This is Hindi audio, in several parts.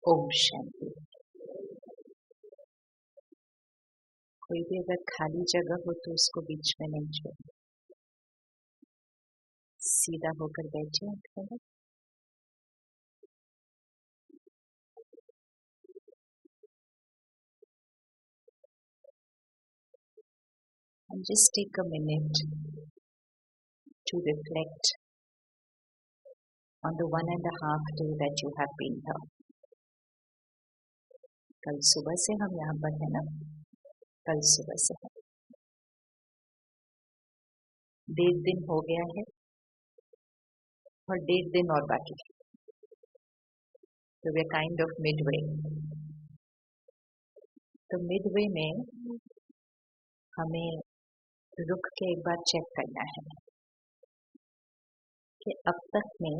ओम शांति। कोई भी अगर खाली जगह हो तो उसको बीच में नहीं छोड़े, सीधा होकर बैठे थोड़ा and just take a minute to reflect on the 1.5 day that you have been here. कल सुबह से हम यहाँ पर है ना, कल सुबह से है, 1.5 दिन हो गया है और 1.5 दिन और बाकी है। तो वे काइंड ऑफ मिडवे। तो मिडवे में हमें रुक के एक बार चेक करना है कि अब तक में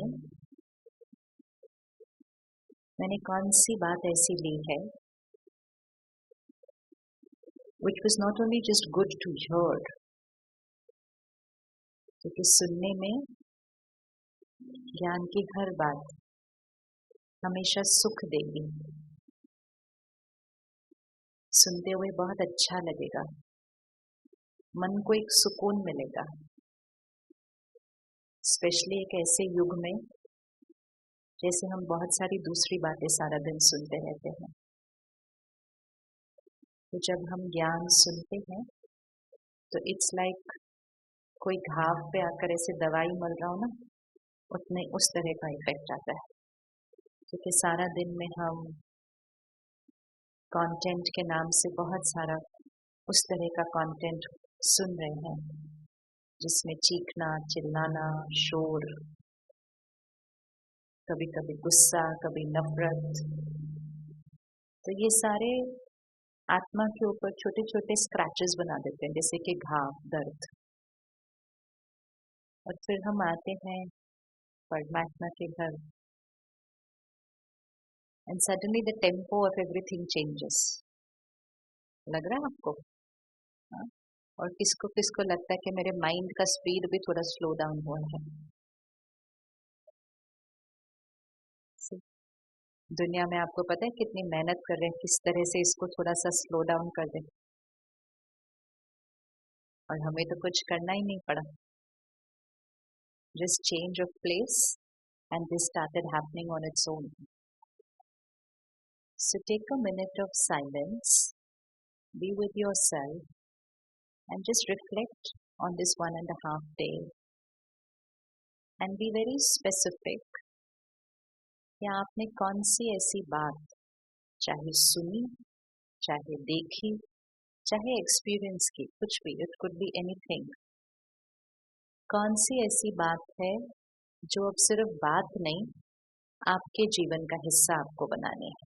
मैंने कौन सी बात ऐसी ली है which was not only just good to hear, क्योंकि सुनने में ज्ञान की हर बात हमेशा सुख देगी, सुनते हुए बहुत अच्छा लगेगा, मन को एक सुकून मिलेगा, स्पेशली एक ऐसे युग में जैसे हम बहुत सारी दूसरी बातें सारा दिन सुनते रहते हैं। तो जब हम ज्ञान सुनते हैं तो इट्स लाइक कोई घाव पे आकर ऐसे दवाई मल रहा हो ना, उतने उस तरह का इफेक्ट आता है। क्योंकि सारा दिन में हम कंटेंट के नाम से बहुत सारा उस तरह का कंटेंट सुन रहे हैं, जिसमें चीखना, चिल्लाना, शोर, कभी कभी गुस्सा, कभी नफरत। तो ये सारे आत्मा के ऊपर छोटे छोटे स्क्रैचेस बना देते हैं, जैसे कि घाव, दर्द। और फिर हम आते हैं परमात्मा के घर and suddenly the tempo of everything changes. लग रहा है आपको? हाँ? और किसको किसको लगता है कि मेरे माइंड का स्पीड भी थोड़ा स्लो डाउन हुआ है। दुनिया में आपको पता है कितनी मेहनत कर रहे हैं किस तरह से इसको थोड़ा सा स्लो डाउन कर दें, और हमें तो कुछ करना ही नहीं पड़ा, just change of place and this started happening on its own. So take a minute of silence, be with yourself and just reflect on this 1.5 day and be very specific कि आपने कौन सी ऐसी बात, चाहे सुनी, चाहे देखी, चाहे एक्सपीरियंस की, कुछ भी, इट कुड बी एनीथिंग, कौन सी ऐसी बात है जो अब सिर्फ बात नहीं, आपके जीवन का हिस्सा आपको बनाने है।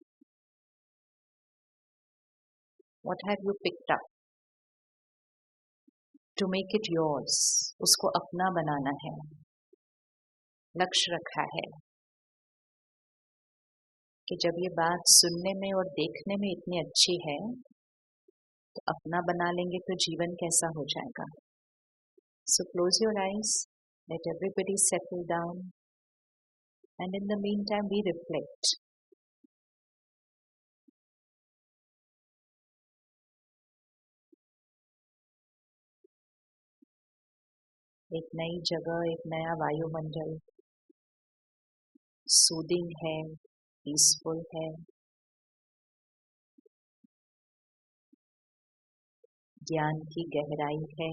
What have you picked up to make it yours? उसको अपना बनाना है, लक्ष्य रखा है कि जब ये बात सुनने में और देखने में इतनी अच्छी है तो अपना बना लेंगे तो जीवन कैसा हो जाएगा। So close your eyes, let everybody settle down and in the meantime we reflect. एक नई जगह, एक नया वायुमंडल, सूदिंग है, पीसफुल है, ज्ञान की गहराई है,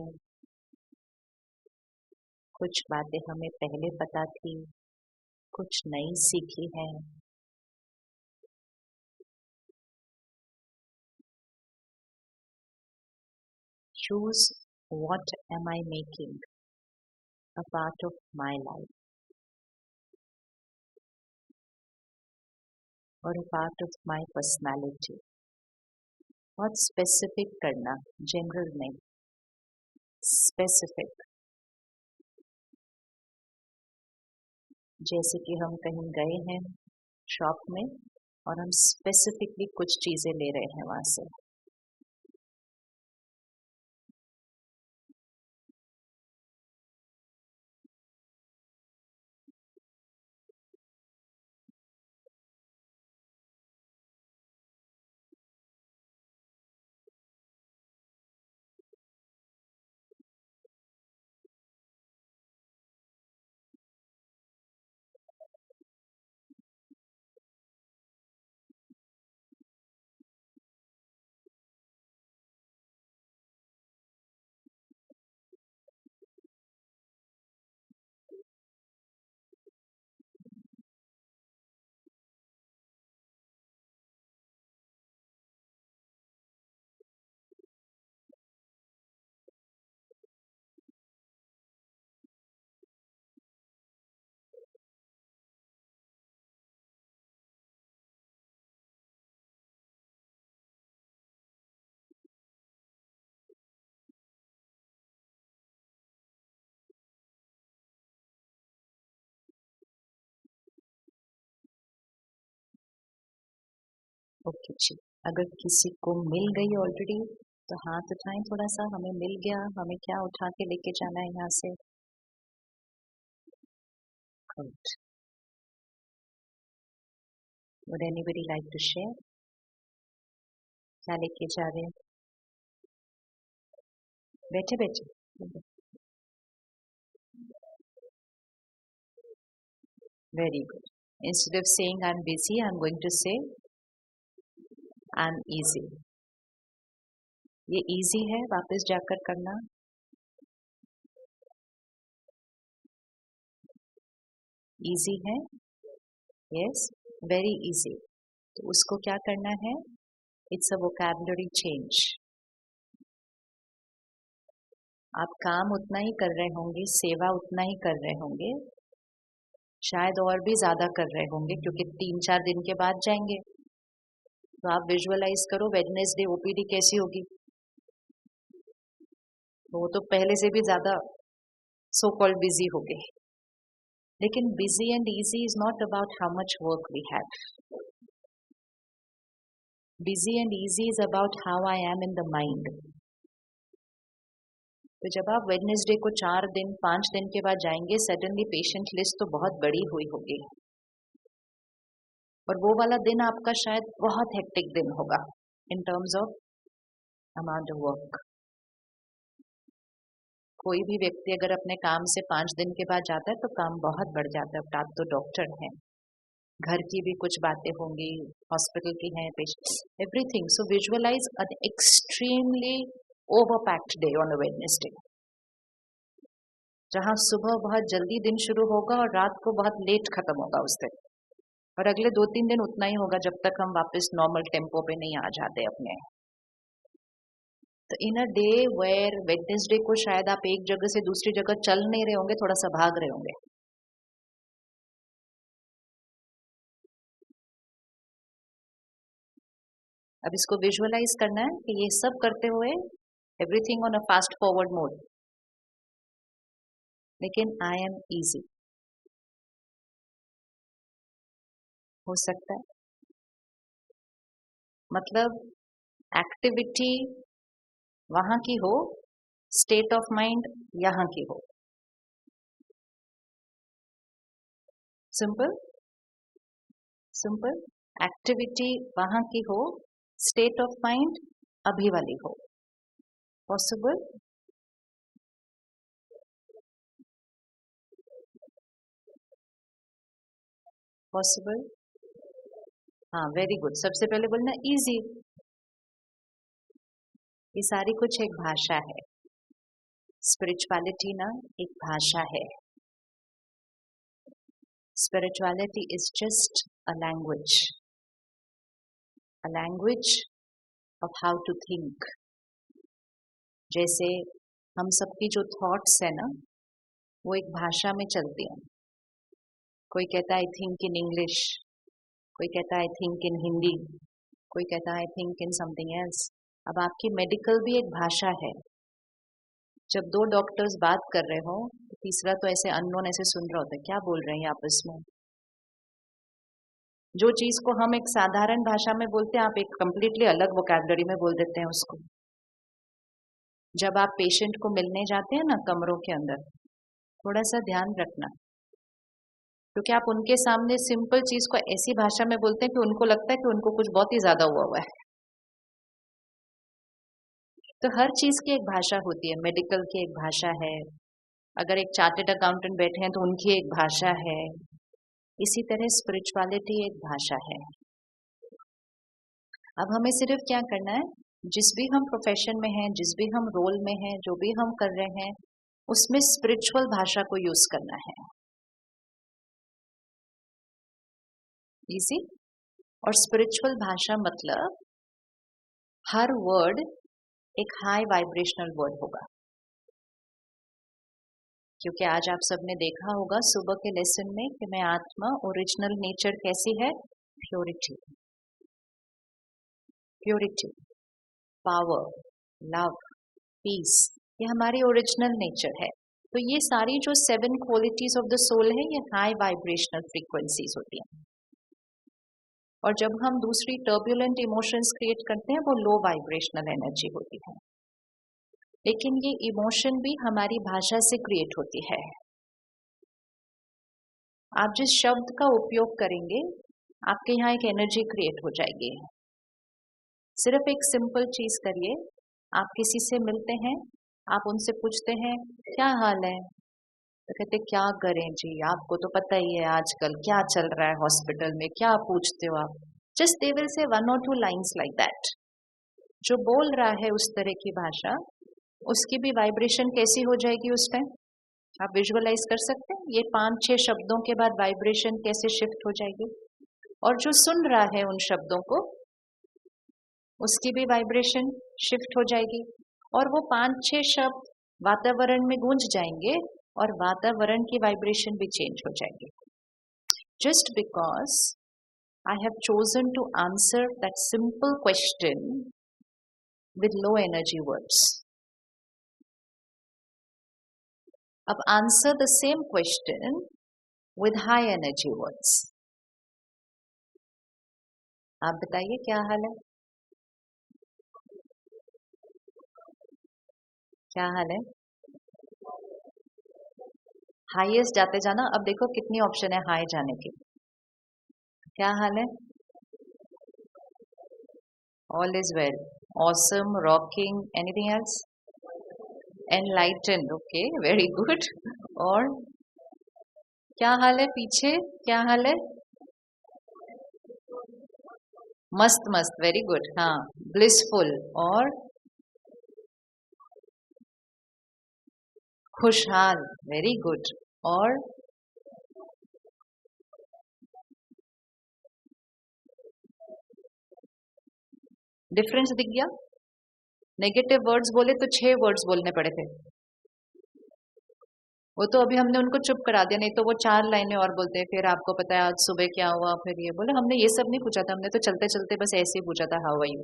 कुछ बातें हमें पहले पता थी, कुछ नई सीखी है। Choose what am I making a part of my life. और a part of my personality. बहुत स्पेसिफिक करना, जनरल नहीं, स्पेसिफिक. जैसे कि हम कहीं गए हैं शॉप में और हम स्पेसिफिकली कुछ चीज़ें ले रहे हैं वहाँ से. ओके जी. अगर किसी को मिल गई ऑलरेडी तो हाथ उठाएं थोड़ा सा. हमें मिल गया. हमें क्या उठा के लेके जाना है यहाँ से? Good. Would anybody like to share? क्या लेके जा रहे हैं? बैठे बैठे. Very good. Instead of saying I am busy, I am going to say I am easy. ये इजी है वापस जाकर करना. इजी है. Yes, very easy. तो उसको क्या करना है? It's a vocabulary change. आप काम उतना ही कर रहे होंगे, सेवा उतना ही कर रहे होंगे, शायद और भी ज्यादा कर रहे होंगे क्योंकि 3-4 दिन के बाद जाएंगे. तो आप विजुअलाइज करो वेडनेसडे ओपीडी कैसी होगी. वो तो पहले से भी ज्यादा सो कॉल्ड बिजी हो गए. लेकिन busy and easy is not about how much work we have. Busy and easy is about how I am in the mind. तो जब आप वेडनेसडे को 4 दिन 5 दिन के बाद जाएंगे, सडनली पेशेंट लिस्ट तो बहुत बड़ी हुई होगी और वो वाला दिन आपका शायद बहुत हेक्टिक दिन होगा in terms of amount of work. कोई भी व्यक्ति अगर अपने काम से 5 दिन के बाद जाता है तो काम बहुत बढ़ जाता है. अब आप तो डॉक्टर हैं, घर की भी कुछ बातें होंगी, हॉस्पिटल की हैं, patient, everything. So visualise an extremely overpacked day on a Wednesday, जहाँ सुबह बहुत जल्दी दिन शुरू होगा और रात को बहुत लेट खत्म होगा उस दिन. और अगले 2-3 दिन उतना ही होगा जब तक हम वापस नॉर्मल टेम्पो पे नहीं आ जाते अपने. तो इन अ डे वेयर वेडनेसडे को शायद आप एक जगह से दूसरी जगह चल नहीं रहे होंगे, थोड़ा सा भाग रहे होंगे. अब इसको विजुअलाइज करना है कि ये सब करते हुए everything on a fast forward mode, लेकिन आई एम इजी. हो सकता है मतलब एक्टिविटी वहां की हो, स्टेट ऑफ माइंड यहाँ की हो. Simple simple. एक्टिविटी वहां की हो, स्टेट ऑफ माइंड अभी वाली हो. पॉसिबल? पॉसिबल. हाँ, वेरी गुड. सबसे पहले बोलना इजी. ये सारी कुछ एक भाषा है. स्पिरिचुअलिटी ना एक भाषा है. Spirituality is just a language of how to think. जैसे हम सबकी जो थॉट्स है ना, वो एक भाषा में चलती हैं. कोई कहता है आई थिंक इन इंग्लिश, कोई कहता है आई थिंक इन हिंदी, कोई कहता है I think in something else. अब आपकी मेडिकल भी एक भाषा है। जब दो डॉक्टर्स बात कर रहे हो तो तीसरा तो ऐसे अननोन ऐसे सुन रहा होता है, क्या बोल रहे हैं ये आपस में। जो चीज को हम एक साधारण भाषा में बोलते हैं, आप एक कंप्लीटली अलग वोकैबुलरी में बोल देते हैं उसको। जब आप पेशेंट को मिलने जाते हैं ना कमरों के अंदर, थोड़ा सा ध्यान रखना, क्योंकि आप उनके सामने सिंपल चीज को ऐसी भाषा में बोलते हैं कि उनको लगता है कि उनको कुछ बहुत ही ज्यादा हुआ है। तो हर चीज की एक भाषा होती है। मेडिकल की एक भाषा है, अगर एक चार्टेड अकाउंटेंट बैठे हैं तो उनकी एक भाषा है। इसी तरह स्पिरिचुअलिटी एक भाषा है। अब हमें सिर्फ क्या करना है, जिस भी हम प्रोफेशन में हैं, जिस भी हम रोल में हैं, जो भी हम कर रहे हैं, उसमें स्पिरिचुअल भाषा को यूज करना है। इजी। और स्पिरिचुअल भाषा मतलब हर वर्ड एक हाई वाइब्रेशनल वर्ड होगा। क्योंकि आज आप सबने देखा होगा सुबह के लेसन में कि मैं आत्मा, ओरिजिनल नेचर कैसी है, purity, purity, power, love, peace, ये हमारी ओरिजिनल नेचर है। तो ये सारी जो 7 क्वालिटीज ऑफ द सोल है, ये हाई वाइब्रेशनल फ्रीक्वेंसीज होती हैं। और जब हम दूसरी टर्बुलेंट इमोशंस क्रिएट करते हैं, वो लो वाइब्रेशनल एनर्जी होती है। लेकिन ये इमोशन भी हमारी भाषा से क्रिएट होती है। आप जिस शब्द का उपयोग करेंगे, आपके यहाँ एक एनर्जी क्रिएट हो जाएगी। सिर्फ एक सिंपल चीज करिए, आप किसी से मिलते हैं, आप उनसे पूछते हैं क्या हाल है, तो कहते क्या करें जी, आपको तो पता ही है आजकल क्या चल रहा है हॉस्पिटल में, क्या पूछते हो आप। Just they will say 1 or 2 lines like that. जो बोल रहा है उस तरह की भाषा, उसकी भी वाइब्रेशन कैसी हो जाएगी उस टाइम, आप विजुअलाइज कर सकते हैं। ये 5-6 शब्दों के बाद वाइब्रेशन कैसे शिफ्ट हो जाएगी। और जो सुन रहा है उन शब्दों को, उसकी भी वाइब्रेशन शिफ्ट हो जाएगी। और वो 5-6 शब्द वातावरण में गूंज जाएंगे और वातावरण की वाइब्रेशन भी चेंज हो जाएगी। Just because I have chosen to answer that simple question with low energy words. अब answer the same question with high energy words. आप बताइए क्या हाल है, क्या हाल है। हाईएस्ट जाते जाना। अब देखो कितनी ऑप्शन है हाई जाने की। क्या हाल है, all is well, awesome, rocking, anything else, enlighten, okay, very good. और क्या हाल है पीछे, क्या हाल है, मस्त मस्त, वेरी गुड, हाँ, ब्लिसफुल और खुशहाल, वेरी गुड। और डिफरेंस दिख गया। नेगेटिव वर्ड्स बोले तो 6 वर्ड्स बोलने पड़े थे, वो तो अभी हमने उनको चुप करा दिया, नहीं तो वो 4 लाइनें और बोलते हैं। फिर आपको पता है आज सुबह क्या हुआ, फिर ये बोले, हमने ये सब नहीं पूछा था, हमने तो चलते चलते बस ऐसे ही पूछा था how are you.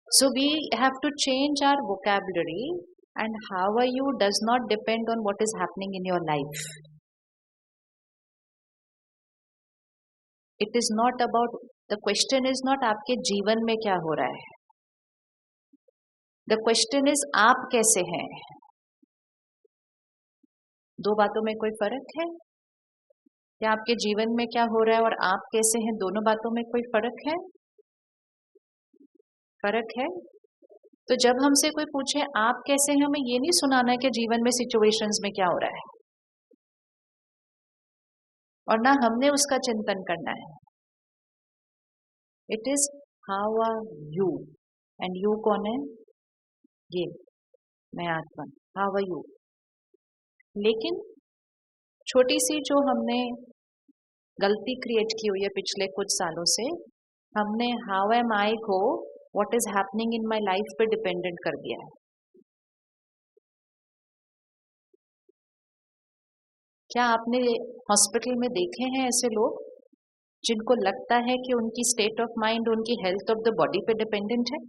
So we have to change our vocabulary, and how are you does not depend on what is happening in your life. It is not about, the question is not आपके जीवन में क्या हो रहा है, द क्वेश्चन इज आप कैसे हैं। 2 बातों में कोई फर्क है क्या, आपके जीवन में क्या हो रहा है और आप कैसे हैं, दोनों बातों में कोई फर्क है, फर्क है। तो जब हमसे कोई पूछे आप कैसे हैं, हमें ये नहीं सुनाना है कि जीवन में सिचुएशंस में क्या हो रहा है, और ना हमने उसका चिंतन करना है। It is how are you, and you कौन है, ये मैं आत्मा, हाउ आर यू। लेकिन छोटी सी जो हमने गलती क्रिएट की हुई है पिछले कुछ सालों से, हमने हाउ एम आई को what is happening in my life पे डिपेंडेंट कर दिया है। क्या आपने हॉस्पिटल में देखे हैं ऐसे लोग जिनको लगता है कि उनकी स्टेट ऑफ माइंड उनकी हेल्थ ऑफ द बॉडी पे डिपेंडेंट है?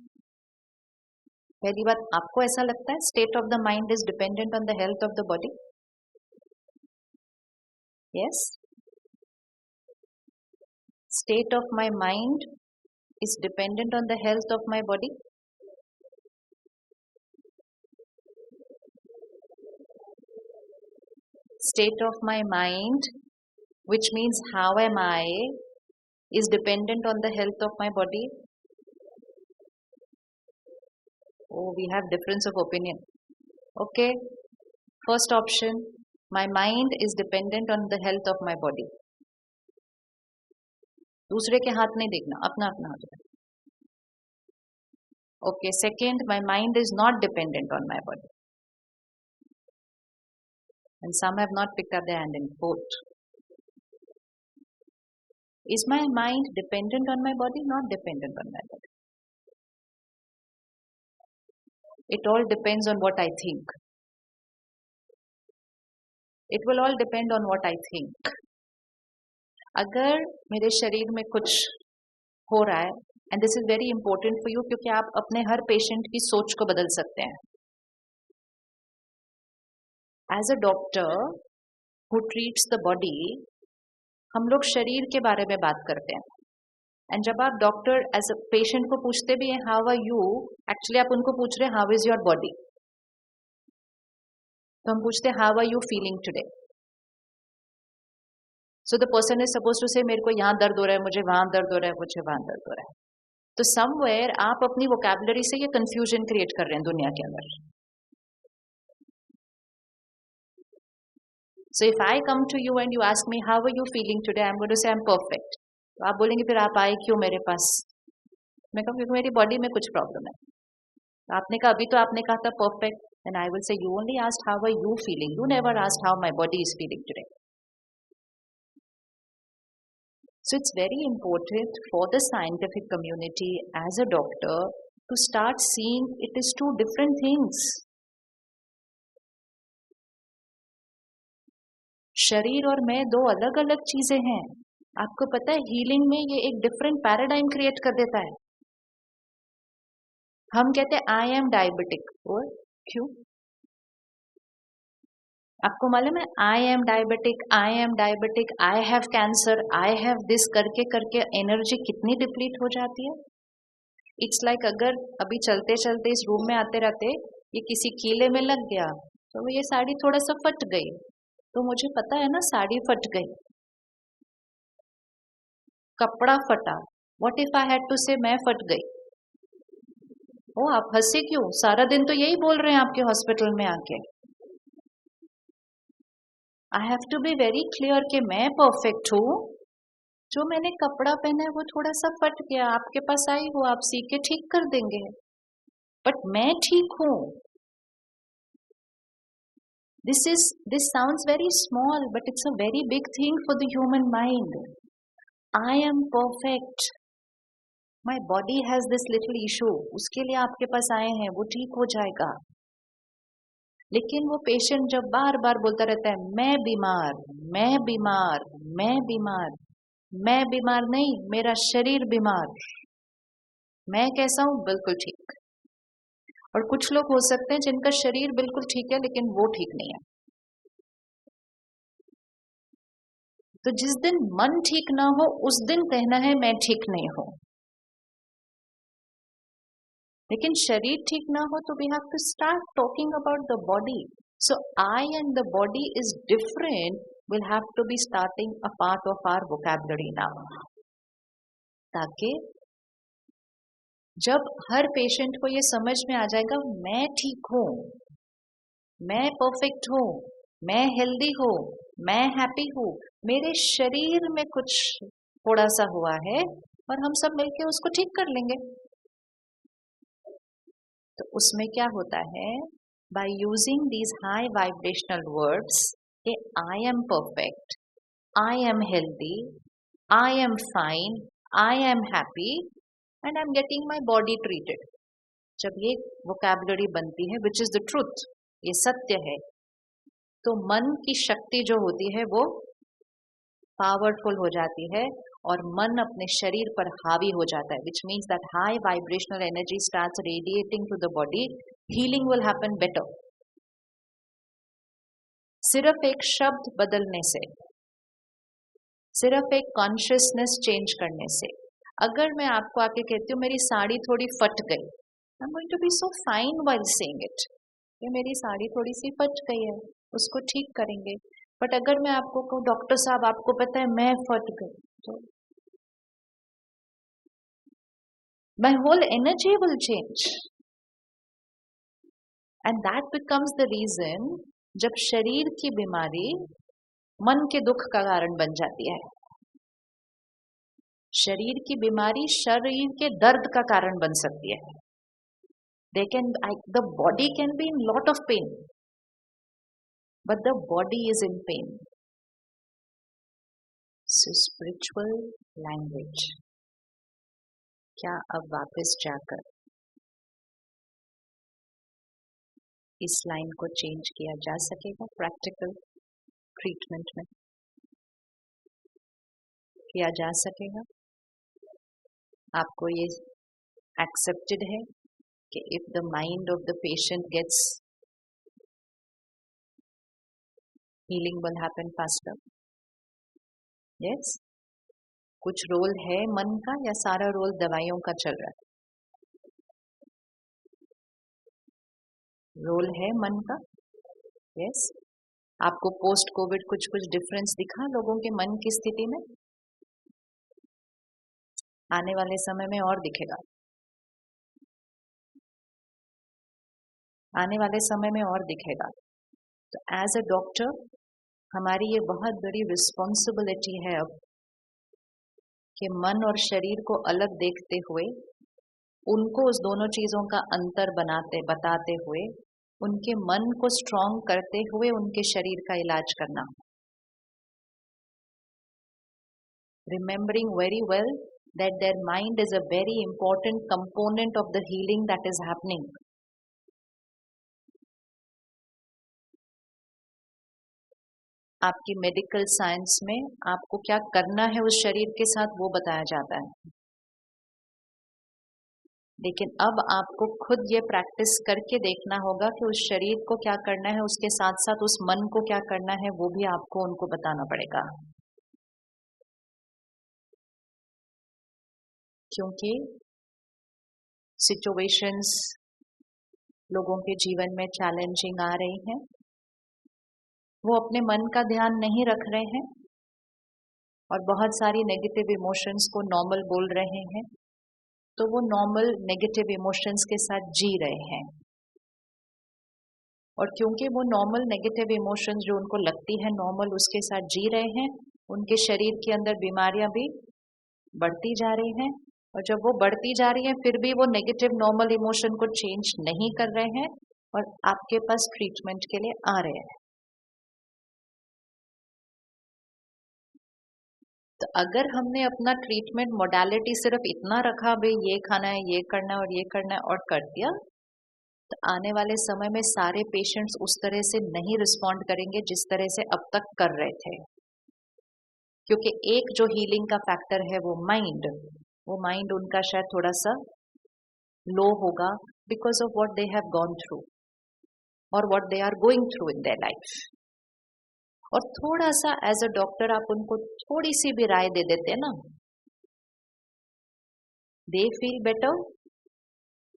पहली बात, आपको ऐसा लगता है state of the mind is dependent on the health of the body? Yes, state of my mind is dependent on the health of my body. State of my mind, which means how am I, is dependent on the health of my body. Oh, we have difference of opinion. Okay, first option, my mind is dependent on the health of my body. दूसरे के हाथ नहीं देखना, अपना अपना हाथ देखना. Okay, second, my mind is not dependent on my body. And some have not picked up their hand in both. Is my mind dependent on my body? Not dependent on my body. It all depends on what I think. It will all depend on what I think. अगर मेरे शरीर में कुछ हो रहा है, and this is very important for you, क्योंकि आप अपने हर पेशेंट की सोच को बदल सकते हैं. As a doctor who treats the body, हम लोग शरीर के बारे में बात करते हैं. एंड जब आप डॉक्टर एज अ पेशेंट को पूछते भी हैं हाउ आर यू, एक्चुअली आप उनको पूछ रहे हैं हाउ इज योर बॉडी. तो हम पूछते हैं how are you feeling today. So the person is suppose to say मेरे को यहाँ दर्द हो रहा है, मुझे वहां दर्द हो रहा है, मुझे वहां दर्द हो रहा है. तो समवेयर आप अपनी वोकैबुलरी से ये कंफ्यूजन क्रिएट कर रहे हैं दुनिया के अंदर. So if I come to you and you ask me how are you feeling today, I am going to say I am perfect. तो आप बोलेंगे फिर आप आए क्यों मेरे पास? मैं कहूँ क्योंकि मेरी बॉडी में कुछ प्रॉब्लम है. तो आपने कहा, अभी तो आपने कहा था perfect. And I will say you only asked how are you feeling, you never asked how my body is feeling today. So it's very important for the scientific community as a doctor to start seeing it is two different things. शरीर और मैं दो अलग अलग चीजें हैं. आपको पता है हीलिंग में ये एक डिफरेंट पैराडाइम क्रिएट कर देता है. हम कहते हैं आई एम डायबिटिक, और क्यों? आपको मालूम है I am diabetic, I am diabetic, I have cancer, I have this करके करके एनर्जी कितनी डिप्लीट हो जाती है. इट्स लाइक अगर अभी चलते चलते इस रूम में आते रहते ये किसी कीले में लग गया तो ये साड़ी थोड़ा सा फट गई, तो मुझे पता है ना साड़ी फट गई, कपड़ा फटा. What if I had to say मैं फट गई? ओ आप हंसे क्यों? सारा दिन तो यही बोल रहे हैं आपके हॉस्पिटल में आके. I have to be very clear कि मैं परफेक्ट हूँ. जो मैंने कपड़ा पहना है वो थोड़ा सा फट गया, आपके पास आई हो, आप सी के ठीक कर देंगे, बट मैं ठीक हूँ. This sounds very small but it's a very big thing for the human mind. I am perfect, my body has this little issue, उसके लिए आपके पास आए हैं, वो ठीक हो जाएगा. लेकिन वो पेशेंट जब बार बार बोलता रहता है मैं बीमार, मैं बीमार, मैं बीमार, मैं बीमार नहीं, मेरा शरीर बीमार, मैं कैसा हूं? बिल्कुल ठीक. और कुछ लोग हो सकते हैं जिनका शरीर बिल्कुल ठीक है लेकिन वो ठीक नहीं है. तो जिस दिन मन ठीक ना हो उस दिन कहना है मैं ठीक नहीं हूं. लेकिन शरीर ठीक ना हो तो we have to start talking about the body. So I and the body is different, will have to be starting a part of our vocabulary now, ताकि जब हर पेशेंट को ये समझ में आ जाएगा मैं ठीक हूं, मैं परफेक्ट हूं, मैं हेल्दी हूं, मैं हैप्पी हूं, मेरे शरीर में कुछ थोड़ा सा हुआ है और हम सब मिलके उसको ठीक कर लेंगे. तो उसमें क्या होता है, by using these high vibrational words कि I am perfect, I am healthy, I am fine, I am happy and I am getting my body treated. जब ये वोकैबुलरी बनती है विच इज द ट्रूथ, ये सत्य है, तो मन की शक्ति जो होती है वो पावरफुल हो जाती है और मन अपने शरीर पर हावी हो जाता है, which means that high vibrational energy starts radiating to the body, healing will happen better. सिर्फ एक शब्द बदलने से, सिर्फ एक कॉन्शियसनेस चेंज करने से, अगर मैं आपको आके कहती हूँ मेरी साड़ी थोड़ी फट गई, I am going to be so fine while saying it, ये मेरी साड़ी थोड़ी सी फट गई है, उसको ठीक करेंगे। बट अगर मैं आपको कहूँ डॉक्टर साहब आपको पता है मैं फट गई, तो my whole energy will change and that becomes the reason जब शरीर की बीमारी मन के दुख का कारण बन जाती है। शरीर की बीमारी शरीर के दर्द का कारण बन सकती है। The body can be in lot of pain, but the body is in pain. So spiritual language, क्या अब वापस जाकर इस लाइन को चेंज किया जा सकेगा? प्रैक्टिकल ट्रीटमेंट में किया जा सकेगा? आपको ये एक्सेप्टेड है कि if the mind of the patient gets healing will happen faster? Yes. कुछ रोल है मन का या सारा रोल दवाइयों का चल रहा है? रोल है मन का। यस। आपको पोस्ट कोविड कुछ कुछ डिफरेंस दिखा लोगों के मन की स्थिति में? आने वाले समय में और दिखेगा, आने वाले समय में और दिखेगा। तो एज अ डॉक्टर हमारी ये बहुत बड़ी रिस्पॉन्सिबिलिटी है अब कि मन और शरीर को अलग देखते हुए, उनको उस दोनों चीजों का अंतर बताते हुए, उनके मन को स्ट्रॉन्ग करते हुए उनके शरीर का इलाज करना। Remembering very well that their mind is a very important component of the healing that is happening. आपकी मेडिकल साइंस में आपको क्या करना है उस शरीर के साथ वो बताया जाता है, लेकिन अब आपको खुद ये प्रैक्टिस करके देखना होगा कि उस शरीर को क्या करना है, उसके साथ साथ उस मन को क्या करना है, वो भी आपको उनको बताना पड़ेगा। क्योंकि सिचुएशंस लोगों के जीवन में चैलेंजिंग आ रही हैं, वो अपने मन का ध्यान नहीं रख रहे हैं और बहुत सारी नेगेटिव इमोशंस को नॉर्मल बोल रहे हैं, तो वो नॉर्मल नेगेटिव इमोशंस के साथ जी रहे हैं। और क्योंकि वो नॉर्मल नेगेटिव इमोशंस जो उनको लगती है नॉर्मल, उसके साथ जी रहे हैं, उनके शरीर के अंदर बीमारियां भी बढ़ती जा रही हैं। और जब वो बढ़ती जा रही हैं फिर भी वो नेगेटिव नॉर्मल इमोशन को चेंज नहीं कर रहे हैं और आपके पास ट्रीटमेंट के लिए आ रहे हैं। तो अगर हमने अपना ट्रीटमेंट मोडालिटी सिर्फ इतना रखा, भाई ये खाना है, ये करना है और ये करना है, और कर दिया, तो आने वाले समय में सारे पेशेंट्स उस तरह से नहीं रिस्पॉन्ड करेंगे जिस तरह से अब तक कर रहे थे। क्योंकि एक जो हीलिंग का फैक्टर है वो माइंड उनका शायद थोड़ा सा लो होगा because of what they have gone through और what they are going through in their life. और थोड़ा सा एज अ डॉक्टर आप उनको थोड़ी सी भी राय दे देते हैं ना, दे फील बेटर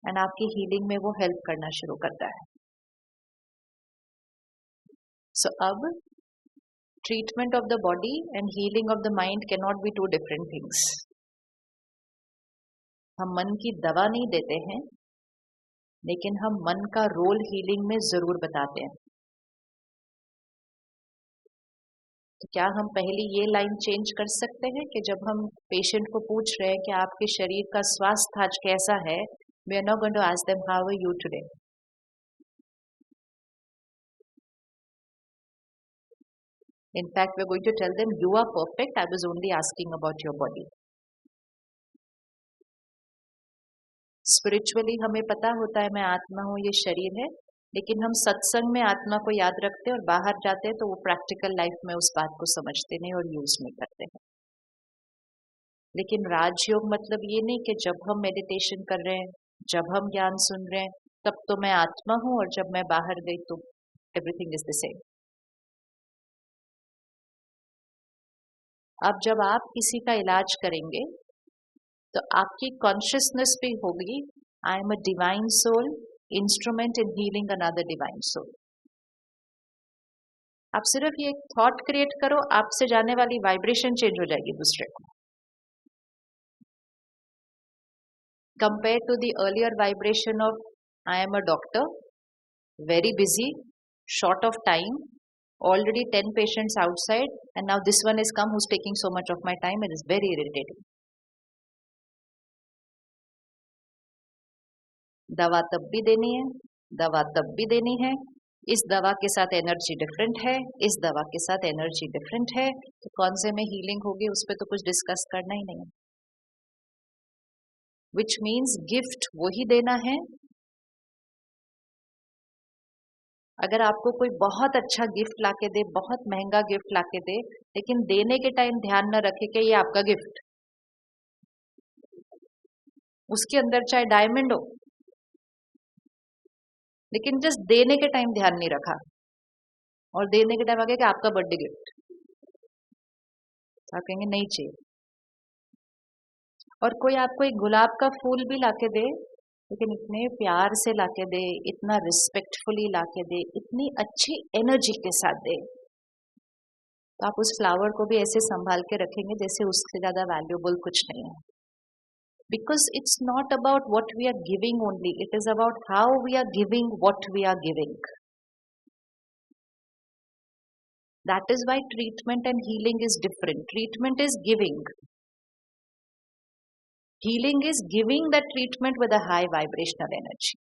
एंड आपकी हीलिंग में वो हेल्प करना शुरू करता है। सो अब treatment of the body and healing of the mind can not be two different things. हम मन की दवा नहीं देते हैं, लेकिन हम मन का रोल हीलिंग में जरूर बताते हैं। तो क्या हम पहली ये लाइन चेंज कर सकते हैं कि जब हम पेशेंट को पूछ रहे हैं कि आपके शरीर का स्वास्थ्य आज कैसा है, we are not going to ask them how are you today. In fact, we're going to tell them you are perfect. I was only asking about your body. Spiritually हमें पता होता है मैं आत्मा हूँ, ये शरीर है, लेकिन हम सत्संग में आत्मा को याद रखते हैं और बाहर जाते हैं तो वो प्रैक्टिकल लाइफ में उस बात को समझते नहीं और यूज नहीं करते हैं। लेकिन राजयोग मतलब ये नहीं कि जब हम मेडिटेशन कर रहे हैं, जब हम ज्ञान सुन रहे हैं, तब तो मैं आत्मा हूं और जब मैं बाहर गई तो एवरीथिंग इज द सेम। अब जब आप किसी का इलाज करेंगे तो आपकी कॉन्शियसनेस भी होगी, I am a divine soul, instrument in healing another divine soul. आप सिर्फ ये एक थॉट क्रिएट करो, आपसे जाने वाली वाइब्रेशन चेंज हो जाएगी दूसरे को। Compare to the earlier vibration of I am a doctor, very busy, short of time, already 10 patients outside, and now this one has come who's taking so much of my time. It is very irritating. दवा तब भी देनी है, दवा तब भी देनी है, इस दवा के साथ एनर्जी डिफरेंट है, इस दवा के साथ एनर्जी डिफरेंट है, तो कौन से में हीलिंग होगी उस पर तो कुछ डिस्कस करना ही नहीं है। विच मीन्स गिफ्ट वही देना है। अगर आपको कोई बहुत अच्छा गिफ्ट लाके दे, बहुत महंगा गिफ्ट लाके दे, लेकिन देने के टाइम ध्यान न रखे कि ये आपका गिफ्ट, उसके अंदर चाहे डायमंड हो, लेकिन जस्ट देने के टाइम ध्यान नहीं रखा और देने के टाइम आ गया कि आपका बर्थडे गिफ्ट, आप कहेंगे नहीं चाहिए। और कोई आपको एक गुलाब का फूल भी लाके दे, लेकिन इतने प्यार से लाके दे, इतना रिस्पेक्टफुली लाके दे, इतनी अच्छी एनर्जी के साथ दे, तो आप उस फ्लावर को भी ऐसे संभाल के रखेंगे जैसे उससे ज्यादा वैल्यूएबल कुछ नहीं है। Because it's not about what we are giving only, it is about how we are giving what we are giving. That is why treatment and healing is different. Treatment is giving, healing is giving that treatment with a high vibrational energy.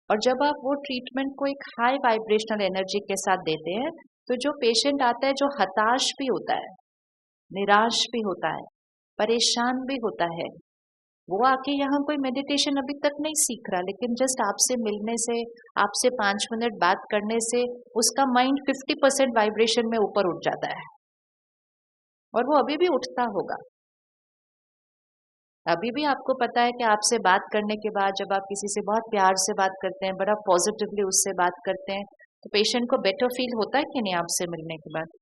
और जब आप वो ट्रीटमेंट को एक हाई वाइब्रेशनल एनर्जी के साथ देते हैं, तो जो पेशेंट आता है जो हताश भी होता है, निराश भी होता है, परेशान भी होता है, वो आके यहाँ कोई मेडिटेशन अभी तक नहीं सीख रहा, लेकिन जस्ट आपसे मिलने से, आपसे 5 मिनट बात करने से उसका माइंड 50% वाइब्रेशन में ऊपर उठ जाता है और वो अभी भी उठता होगा। अभी भी आपको पता है कि आपसे बात करने के बाद जब आप किसी से बहुत प्यार से बात करते हैं, बड़ा पॉजिटिवली उससे बात करते हैं, तो पेशेंट को बेटर फील होता है कि नहीं आपसे मिलने के बाद।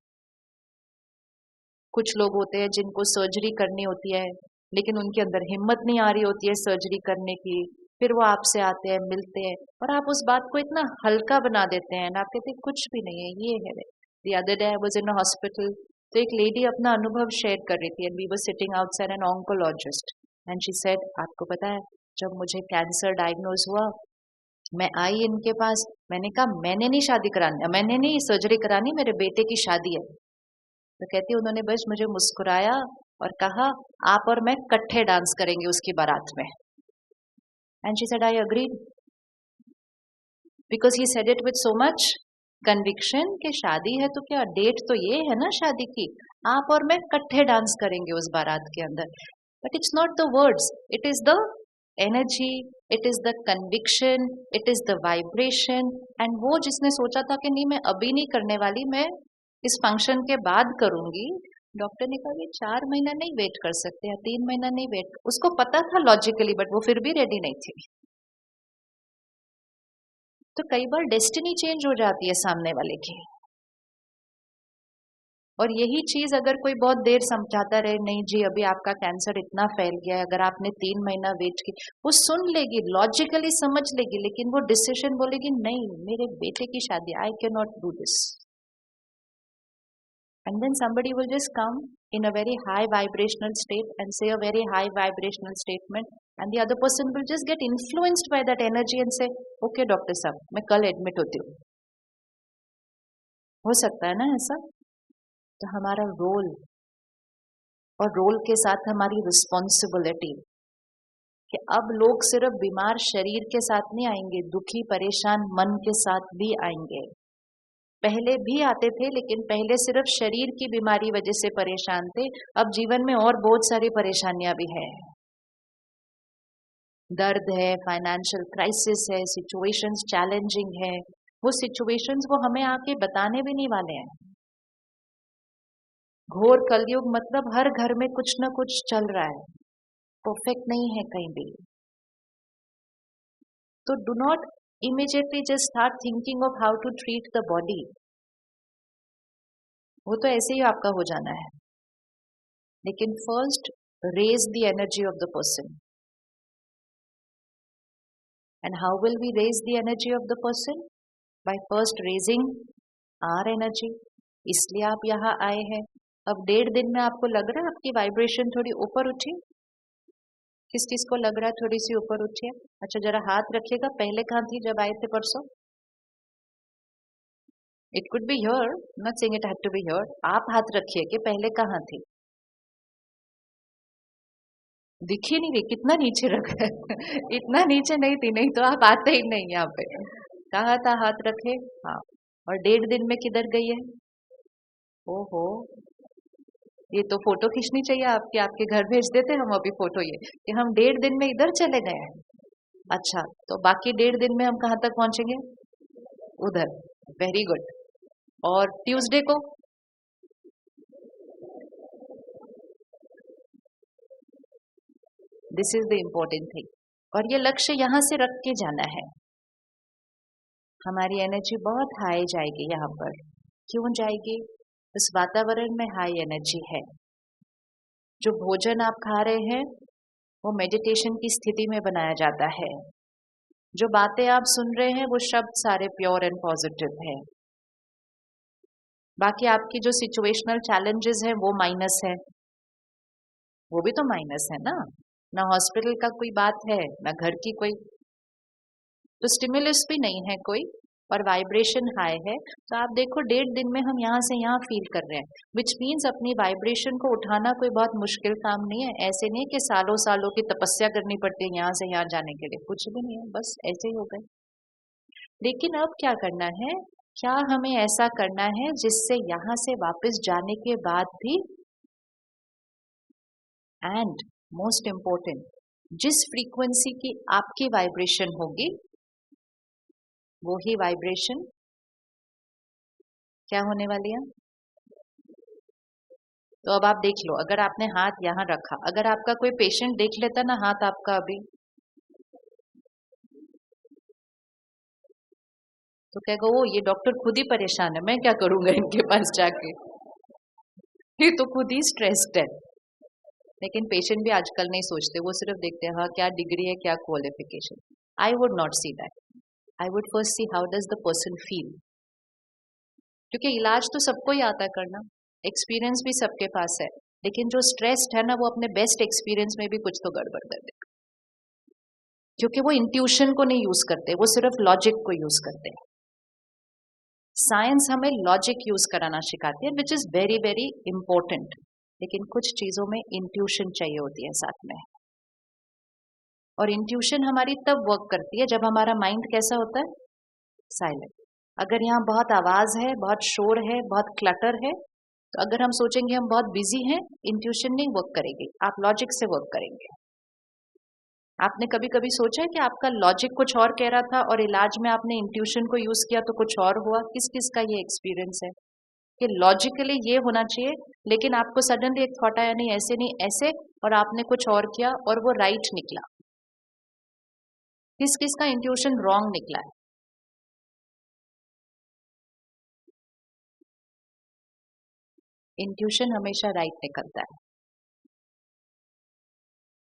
कुछ लोग होते हैं जिनको सर्जरी करनी होती है, लेकिन उनके अंदर हिम्मत नहीं आ रही होती है सर्जरी करने की, फिर वो आपसे आते हैं, मिलते हैं और आप उस बात को इतना हल्का बना देते हैं, आप कहते हैं कुछ भी नहीं है, ये है। The other day I was in a hospital, तो एक लेडी अपना अनुभव शेयर कर रही थी, and we were sitting outside an oncologist, and she said, आपको पता है जब मुझे कैंसर डायग्नोज हुआ, मैं आई इनके पास, मैंने कहा मैंने नहीं शादी करानी, मैंने नहीं सर्जरी करानी, मेरे बेटे की शादी है। तो कहती उन्होंने बस मुझे मुस्कुराया और कहा, आप और मैं इकट्ठे डांस करेंगे उसकी बारात में। And she said I agree, because he said it with so much conviction कि शादी है तो क्या, डेट तो ये है ना शादी की, आप और मैं इकट्ठे डांस करेंगे उस बारात के अंदर। But it's not the words, it is the energy, it is the conviction, it is the vibration. And वो जिसने सोचा था कि नहीं मैं अभी नहीं करने वाली, मैं इस फंक्शन के बाद करूंगी, डॉक्टर ने कहा कि 4 महीना नहीं वेट कर सकते या 3 महीना नहीं वेट, उसको पता था लॉजिकली, बट वो फिर भी रेडी नहीं थी। तो कई बार डेस्टिनी चेंज हो जाती है सामने वाले की, और यही चीज अगर कोई बहुत देर समझाता रहे, नहीं जी अभी आपका कैंसर इतना फैल गया है, अगर आपने 3 महीना वेट की, वो सुन लेगी, लॉजिकली समझ लेगी, लेकिन वो डिसीजन बोलेगी नहीं मेरे बेटे की शादी, I can not do this. And then somebody will just come in a very high vibrational state and say a very high vibrational statement, and the other person will just get influenced by that energy and say, okay doctor साहब मैं कल एडमिट होती हूँ। हो सकता है ना ऐसा? तो हमारा रोल, और रोल के साथ हमारी रिस्पॉन्सिबिलिटी, कि अब लोग सिर्फ बीमार शरीर के साथ नहीं आएंगे, दुखी परेशान मन के साथ भी आएंगे। पहले भी आते थे, लेकिन पहले सिर्फ शरीर की बीमारी वजह से परेशान थे, अब जीवन में और बहुत सारी परेशानियां भी है। दर्द है, फाइनेंशियल क्राइसिस है, सिचुएशंस चैलेंजिंग है, वो सिचुएशंस वो हमें आके बताने भी नहीं वाले हैं। घोर कलयुग मतलब हर घर में कुछ ना कुछ चल रहा है, परफेक्ट नहीं है कहीं भी। तो do not immediately just start thinking of how to treat the body. वो तो ऐसे ही आपका हो जाना है। लेकिन first raise the energy of the person. And how will we raise the energy of the person? By first raising our energy. इसलिए आप यहाँ आए हैं। अब 1.5 दिन में आपको लग रहा है आपकी वाइब्रेशन थोड़ी ऊपर उठी? किस किस को लग रहा है थोड़ी सी ऊपर उठी है? अच्छा, जरा हाथ रखिएगा, पहले कहाँ थी जब आए थे परसों? It could be here, not saying it had to be here. आप हाथ रखिए कि पहले कहाँ थी। दिख ही नहीं रही, कितना नीचे रखा है इतना नीचे नहीं थी, नहीं तो आप आते ही नहीं यहाँ पे। कहाँ था हाथ रखे? हाँ। और 1.5 दिन में किधर गई है? ओहो, ये तो फोटो खींचनी चाहिए आपकी, आपके घर भेज देते हम अभी फोटो, ये कि हम 1.5 दिन में इधर चले गए हैं। अच्छा, तो बाकी 1.5 दिन में हम कहाँ तक पहुंचेंगे? उधर। Very good. और ट्यूसडे को? This is the important thing. और ये लक्ष्य यहां से रख के जाना है। हमारी एनर्जी बहुत हाई जाएगी यहाँ पर। क्यों जाएगी? इस वातावरण में हाई एनर्जी है। जो भोजन आप खा रहे हैं वो मेडिटेशन की स्थिति में बनाया जाता है। जो बातें आप सुन रहे हैं वो शब्द सारे प्योर एंड पॉजिटिव है। बाकी आपकी जो सिचुएशनल चैलेंजेस हैं वो माइनस है, वो भी तो माइनस है ना। ना हॉस्पिटल का कोई बात है, ना घर की कोई, तो स्टिमुलस भी नहीं है कोई, और वाइब्रेशन हाई है। तो आप देखो 1.5 दिन में हम यहाँ से यहाँ फील कर रहे हैं, विच मीन्स अपनी वाइब्रेशन को उठाना कोई बहुत मुश्किल काम नहीं है। ऐसे नहीं कि सालों सालों की तपस्या करनी पड़ती है यहाँ से यहाँ जाने के लिए, कुछ भी नहीं है, बस ऐसे ही हो गए। लेकिन अब क्या करना है? क्या हमें ऐसा करना है जिससे यहाँ से वापस जाने के बाद भी, एंड मोस्ट इम्पोर्टेंट, जिस फ्रीक्वेंसी की आपकी वाइब्रेशन होगी वो ही वाइब्रेशन क्या होने वाली है? तो अब आप देख लो, अगर आपने हाथ यहाँ रखा, अगर आपका कोई पेशेंट देख लेता ना हाथ आपका अभी, तो कहेगा ओ ये डॉक्टर खुद ही परेशान है, मैं क्या करूंगा इनके पास जाके, ये तो खुद ही स्ट्रेस्ड है। लेकिन पेशेंट भी आजकल नहीं सोचते, वो सिर्फ देखते हैं हाँ क्या डिग्री है, क्या qualification. I would not see that. I would first see how does the person feel. क्योंकि इलाज तो सबको ही आता है करना, एक्सपीरियंस भी सबके पास है, लेकिन जो स्ट्रेस्ड है ना वो अपने बेस्ट एक्सपीरियंस में भी कुछ तो गड़बड़ कर देगा, क्योंकि वो इंट्यूशन को नहीं यूज करते, वो सिर्फ लॉजिक को यूज करते हैं। साइंस हमें लॉजिक यूज कराना सिखाती है, which is very very important, लेकिन कुछ चीजों में इंट्यूशन चाहिए होती है साथ में। और इंट्यूशन हमारी तब वर्क करती है जब हमारा माइंड कैसा होता है? साइलेंट। अगर यहाँ बहुत आवाज है, बहुत शोर है, बहुत क्लटर है, तो अगर हम सोचेंगे हम बहुत बिजी हैं, इंट्यूशन नहीं वर्क करेगी, आप लॉजिक से वर्क करेंगे। आपने कभी कभी सोचा है कि आपका लॉजिक कुछ और कह रहा था और इलाज में आपने इंट्यूशन को यूज किया तो कुछ और हुआ? किस किस का ये एक्सपीरियंस है कि लॉजिकली ये होना चाहिए, लेकिन आपको सडनली एक थॉट आया नहीं ऐसे नहीं ऐसे, और आपने कुछ और किया और वो राइट निकला? किस किस का इंट्यूशन रॉन्ग निकला है? इंट्यूशन हमेशा राइट निकलता है,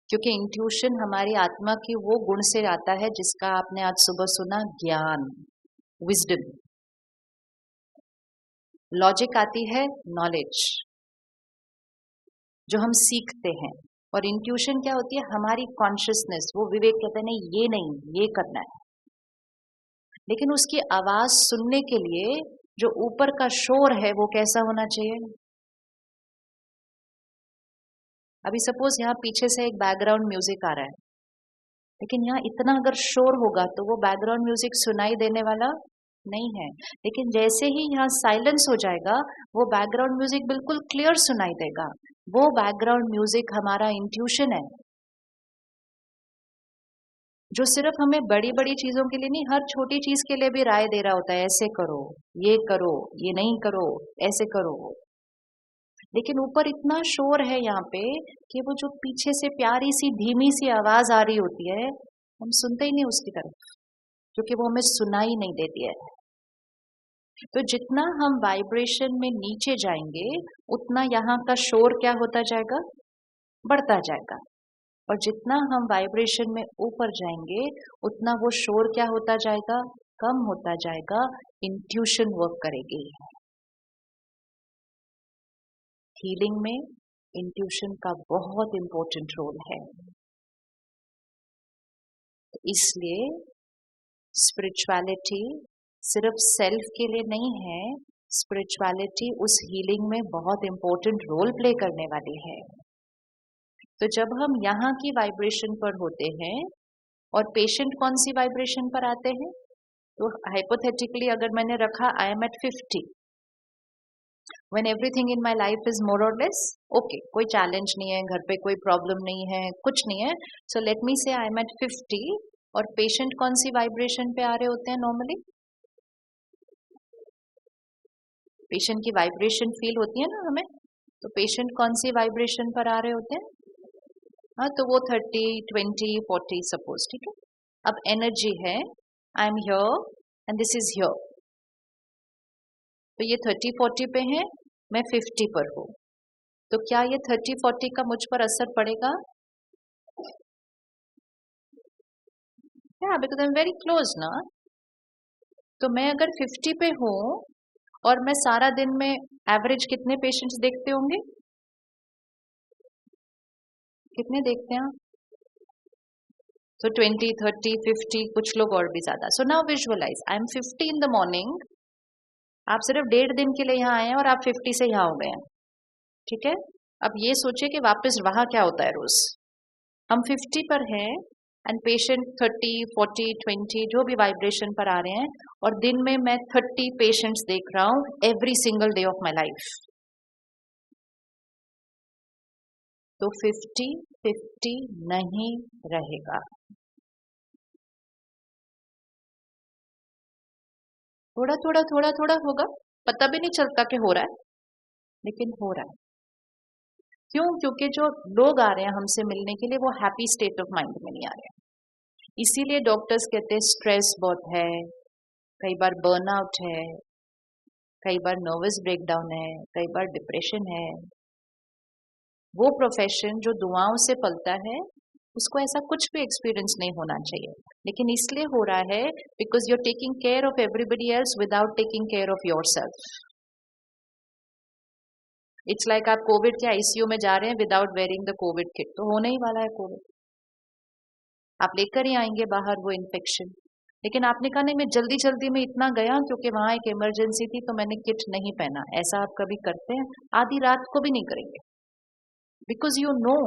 क्योंकि इंट्यूशन हमारी आत्मा की वो गुण से आता है जिसका आपने आज सुबह सुना, ज्ञान, विजडम। लॉजिक आती है नॉलेज, जो हम सीखते हैं। और इंट्यूशन क्या होती है? हमारी कॉन्शियसनेस, वो विवेक कहते हैं नहीं ये नहीं, ये करना है। लेकिन उसकी आवाज सुनने के लिए जो ऊपर का शोर है वो कैसा होना चाहिए? अभी सपोज यहाँ पीछे से एक बैकग्राउंड म्यूजिक आ रहा है, लेकिन यहाँ इतना अगर शोर होगा तो वो बैकग्राउंड म्यूजिक सुनाई देने वाला नहीं है। लेकिन जैसे ही यहाँ साइलेंस हो जाएगा, वो बैकग्राउंड म्यूजिक बिल्कुल क्लियर सुनाई देगा। वो बैकग्राउंड म्यूजिक हमारा इंट्यूशन है। जो सिर्फ हमें बड़ी बड़ी चीजों के लिए नहीं, हर छोटी चीज के लिए भी राय दे रहा होता है, ऐसे करो, ये नहीं करो, ऐसे करो। लेकिन ऊपर इतना शोर है यहाँ पे कि वो जो पीछे से प्यारी सी धीमी सी आवाज आ रही होती है, हम सुनते ही नहीं उसकी तरफ, क्योंकि वो हमें सुनाई नहीं देती है। तो जितना हम वाइब्रेशन में नीचे जाएंगे, उतना यहाँ का शोर क्या होता जाएगा, बढ़ता जाएगा। और जितना हम वाइब्रेशन में ऊपर जाएंगे, उतना वो शोर क्या होता जाएगा, कम होता जाएगा। इंट्यूशन वर्क करेगी। हीलिंग में इंट्यूशन का बहुत इंपॉर्टेंट रोल है। इसलिए स्पिरिचुअलिटी सिर्फ सेल्फ के लिए नहीं है, स्पिरिचुअलिटी उस हीलिंग में बहुत इंपॉर्टेंट रोल प्ले करने वाली है। तो जब हम यहाँ की वाइब्रेशन पर होते हैं और पेशेंट कौन सी वाइब्रेशन पर आते हैं, तो हाइपोथेटिकली अगर मैंने रखा I am at 50 when everything in my life is more or less okay, कोई चैलेंज नहीं है, घर पे कोई प्रॉब्लम नहीं है, कुछ नहीं है, सो लेट मी से आई एम एट 50। और पेशेंट कौन सी वाइब्रेशन पे आ रहे होते हैं नॉर्मली, पेशेंट की वाइब्रेशन फील होती है ना हमें, तो पेशेंट कौन सी वाइब्रेशन पर आ रहे होते हैं, हाँ, तो वो 30, 20, 40 सपोज, ठीक है। अब एनर्जी है, I am here and this is here, तो ये 30, 40 पे है, मैं 50 पर हूं, तो क्या ये 30, 40 का मुझ पर असर पड़ेगा? या because I am very close ना। तो मैं अगर 50 पे हूं और मैं सारा दिन में एवरेज कितने पेशेंट्स देखते होंगे, कितने देखते हैं? तो 20, 30, 50, कुछ लोग और भी ज्यादा। So now visualise I am 50 in the morning, आप सिर्फ 1.5 दिन के लिए यहाँ आए हैं और आप 50 से यहाँ हो गए हैं, ठीक है। अब ये सोचिए कि वापस वहां क्या होता है रोज, हम 50 पर हैं एंड पेशेंट 30, 40, 20 जो भी वाइब्रेशन पर आ रहे हैं, और दिन में मैं 30 पेशेंट्स देख रहा हूं every single day of my life. तो 50-50 नहीं रहेगा। थोड़ा थोड़ा थोड़ा थोड़ा होगा, पता भी नहीं चलता कि हो रहा है, लेकिन हो रहा है। क्यों? क्योंकि जो लोग आ रहे हैं हमसे मिलने के लिए, वो हैप्पी स्टेट ऑफ माइंड में नहीं आ रहे हैं। इसीलिए डॉक्टर्स कहते हैं स्ट्रेस बहुत है, कई बार बर्नआउट है, कई बार नर्वस ब्रेकडाउन है, कई बार डिप्रेशन है। वो प्रोफेशन जो दुआओं से पलता है, उसको ऐसा कुछ भी एक्सपीरियंस नहीं होना चाहिए, लेकिन इसलिए हो रहा है because you are taking care of everybody else without taking care of yourself. It's like आप कोविड के आईसीयू में जा रहे हैं without wearing the Covid kit, तो होने ही वाला है कोविड, आप लेकर ही आएंगे बाहर वो इन्फेक्शन। लेकिन आपने कहा नहीं, मैं जल्दी जल्दी में इतना गया क्योंकि वहां एक इमरजेंसी थी तो मैंने किट नहीं पहना। ऐसा आप कभी करते हैं? आधी रात को भी नहीं करेंगे, बिकॉज यू नो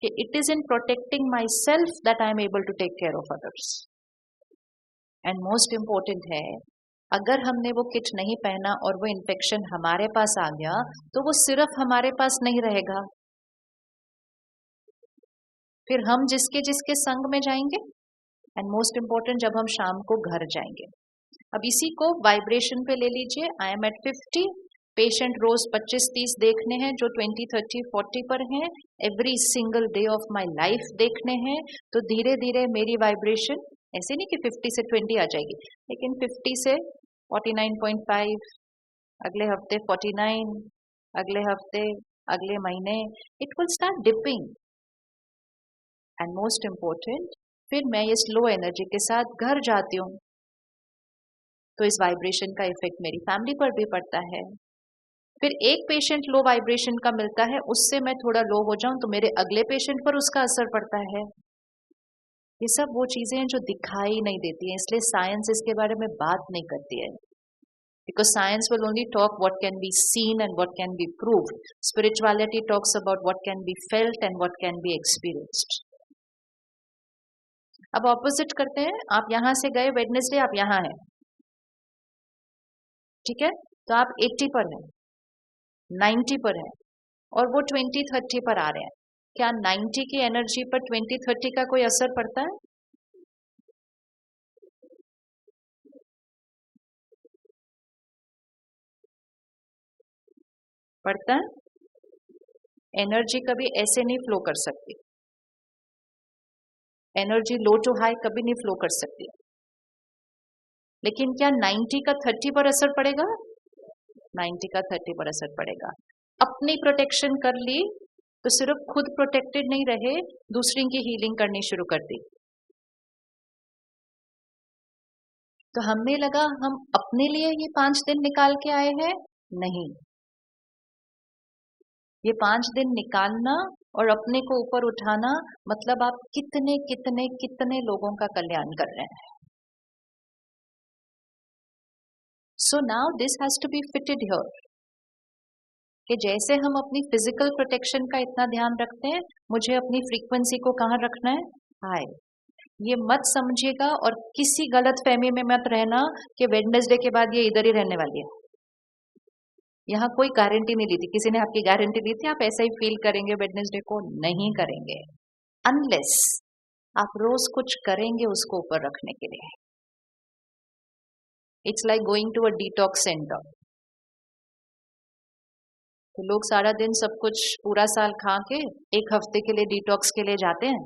कि it is in protecting myself that I am able to take care of others. And most important है, अगर हमने वो किट नहीं पहना और वो इन्फेक्शन हमारे पास आ गया, तो वो सिर्फ हमारे पास नहीं रहेगा, फिर हम जिसके जिसके संग में जाएंगे, एंड मोस्ट इम्पोर्टेंट जब हम शाम को घर जाएंगे। अब इसी को वाइब्रेशन पे ले लीजिए, आई एम एट 50, पेशेंट रोज 25-30 देखने हैं जो 20, 30, 40 पर हैं, every single day of my life देखने हैं, तो धीरे धीरे मेरी वाइब्रेशन ऐसे नहीं कि 50 से 20 आ जाएगी, लेकिन 50 से 49.5, अगले हफ्ते 49, अगले हफ्ते, अगले महीने it will start dipping. And most important, फिर मैं ये स्लो एनर्जी के साथ घर जाती हूँ, तो इस वाइब्रेशन का इफेक्ट मेरी फैमिली पर भी पड़ता है। फिर एक पेशेंट लो वाइब्रेशन का मिलता है, उससे मैं थोड़ा लो हो जाऊं तो मेरे अगले पेशेंट पर उसका असर पड़ता है। ये सब वो चीजें हैं जो दिखाई नहीं देती हैं, इसलिए साइंस इसके बारे में बात नहीं करती है, because science will only talk what can be seen and what can be proved. Spirituality talks about what can be felt and what can be experienced. अब ऑपोजिट करते हैं, आप यहां से गए वेडनेसडे, आप यहां हैं, ठीक है, तो आप 80 पर हैं, 90 पर हैं, और वो 20, 30 पर आ रहे हैं। क्या 90 की एनर्जी पर 20, 30 का कोई असर पड़ता है? पड़ता है। एनर्जी कभी ऐसे नहीं फ्लो कर सकती, एनर्जी लो टू हाई कभी नहीं फ्लो कर सकती। लेकिन क्या 90 का 30 पर असर पड़ेगा? 90 का 30 पर असर पड़ेगा। अपनी प्रोटेक्शन कर ली तो सिर्फ खुद प्रोटेक्टेड नहीं रहे, दूसरी की हीलिंग करनी शुरू कर दी। तो हमें लगा हम अपने लिए ये 5 दिन निकाल के आए हैं, नहीं। ये 5 दिन निकालना और अपने को ऊपर उठाना मतलब आप कितने कितने कितने लोगों का कल्याण कर रहे हैं। So now this has to be fitted here कि जैसे हम अपनी फिजिकल प्रोटेक्शन का इतना ध्यान रखते हैं, मुझे अपनी फ्रीक्वेंसी को कहाँ रखना है? हाई। ये मत समझिएगा और किसी गलत फहमी में मत रहना कि वेडनेसडे के बाद ये इधर ही रहने वाली है। यहाँ कोई गारंटी नहीं ली थी, किसी ने आपकी गारंटी दी थी आप ऐसा ही फील करेंगे वेडनेसडे को? नहीं करेंगे, अनलेस आप रोज कुछ करेंगे उसको ऊपर रखने के लिए। It's like going to a detox centre. तो लोग सारा दिन सब कुछ पूरा साल खा के 1 हफ्ते के लिए डिटॉक्स के लिए जाते हैं,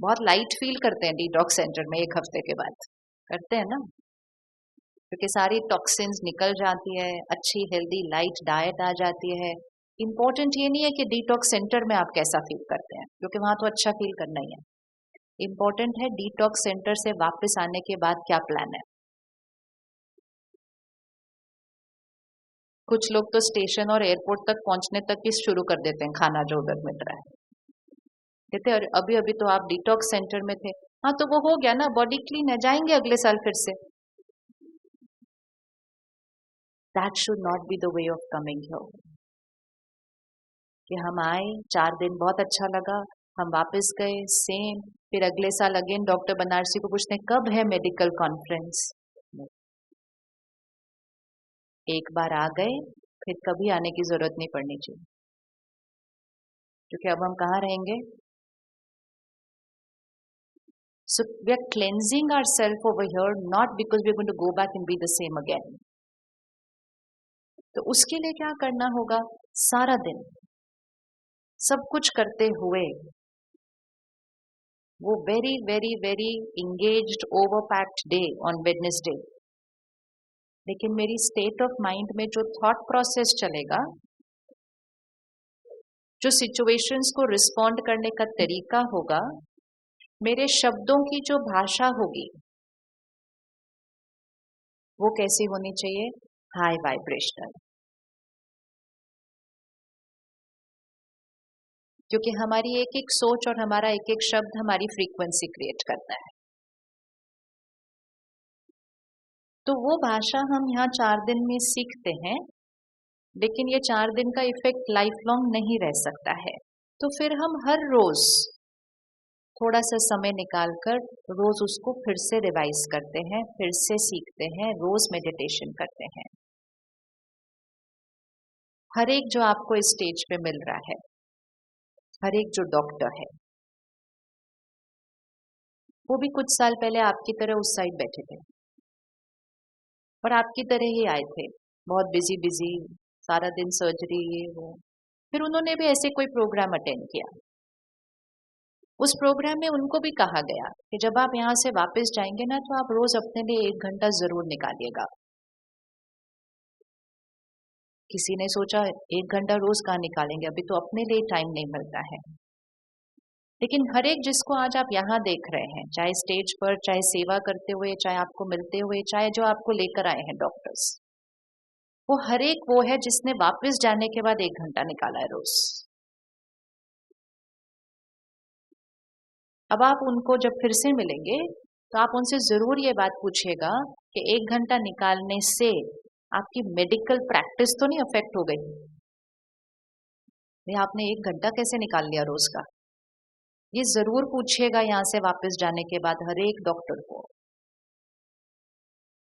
बहुत लाइट फील करते हैं डिटॉक्स सेंटर में 1 हफ्ते के बाद, करते हैं ना, क्योंकि सारी टॉक्सिन्स निकल जाती है, अच्छी हेल्दी लाइट डाइट आ जाती है। इंपॉर्टेंट ये नहीं है कि डिटॉक्स सेंटर में आप कैसा फील करते हैं, क्योंकि वहां तो अच्छा फील करना ही है। इंपॉर्टेंट है डिटॉक्स सेंटर से वापस आने के बाद क्या प्लान है। कुछ लोग तो स्टेशन और एयरपोर्ट तक पहुंचने तक ही शुरू कर देते हैं खाना जो उधर मिल रहा है, कहते हैं अभी अभी तो आप डिटॉक्स सेंटर में थे। हाँ तो वो हो गया ना, बॉडी क्लीन है, जाएंगे अगले साल फिर से। That should not be the way of coming here. कि हम आए 4 दिन बहुत अच्छा लगा, हम वापस गए सेम, फिर अगले साल अगेन डॉक्टर बनारसी को पूछते हैं कब है मेडिकल कॉन्फ्रेंस। एक बार आ गए फिर कभी आने की जरूरत नहीं पड़नी चाहिए, क्योंकि अब हम कहाँ रहेंगे। So we are cleansing ourselves over here, not because we are going to go back and be the same again. तो उसके लिए क्या करना होगा? सारा दिन सब कुछ करते हुए वो very very very engaged over packed day on Wednesday, लेकिन मेरी स्टेट ऑफ माइंड में जो थॉट प्रोसेस चलेगा, जो सिचुएशंस को रिस्पॉन्ड करने का तरीका होगा, मेरे शब्दों की जो भाषा होगी वो कैसी होनी चाहिए? High vibrational. क्योंकि हमारी एक एक सोच और हमारा एक एक शब्द हमारी फ्रीक्वेंसी क्रिएट करता है। तो वो भाषा हम यहाँ 4 दिन में सीखते हैं, लेकिन ये 4 दिन का इफेक्ट लाइफ लॉन्ग नहीं रह सकता है। तो फिर हम हर रोज थोड़ा सा समय निकालकर रोज उसको फिर से रिवाइज करते हैं, फिर से सीखते हैं, रोज मेडिटेशन करते हैं। हर एक जो आपको इस स्टेज पे मिल रहा है, हर एक जो डॉक्टर है, वो भी कुछ साल पहले आपकी तरह उस साइड बैठे थे और आपकी तरह ही आए थे, बहुत बिजी बिजी, सारा दिन सर्जरी ये वो। फिर उन्होंने भी ऐसे कोई प्रोग्राम अटेंड किया। उस प्रोग्राम में उनको भी कहा गया कि जब आप यहाँ से वापस जाएंगे ना, तो आप रोज अपने लिए 1 घंटा जरूर निकालिएगा। किसी ने सोचा 1 घंटा रोज कहाँ निकालेंगे, अभी तो अपने लिए टाइम नहीं मिलता है। लेकिन हर एक जिसको आज आप यहाँ देख रहे हैं, चाहे स्टेज पर, चाहे सेवा करते हुए, चाहे आपको मिलते हुए, चाहे जो आपको लेकर आए हैं डॉक्टर्स, वो हर एक वो है जिसने वापस जाने के बाद 1 घंटा निकाला है रोज। अब आप उनको जब फिर से मिलेंगे तो आप उनसे जरूर ये बात पूछिएगा कि 1 घंटा निकालने से आपकी मेडिकल प्रैक्टिस तो नहीं अफेक्ट हो गई? नहीं, आपने 1 घंटा कैसे निकाल लिया रोज का? ये जरूर पूछिएगा यहाँ से वापस जाने के बाद हर एक डॉक्टर को।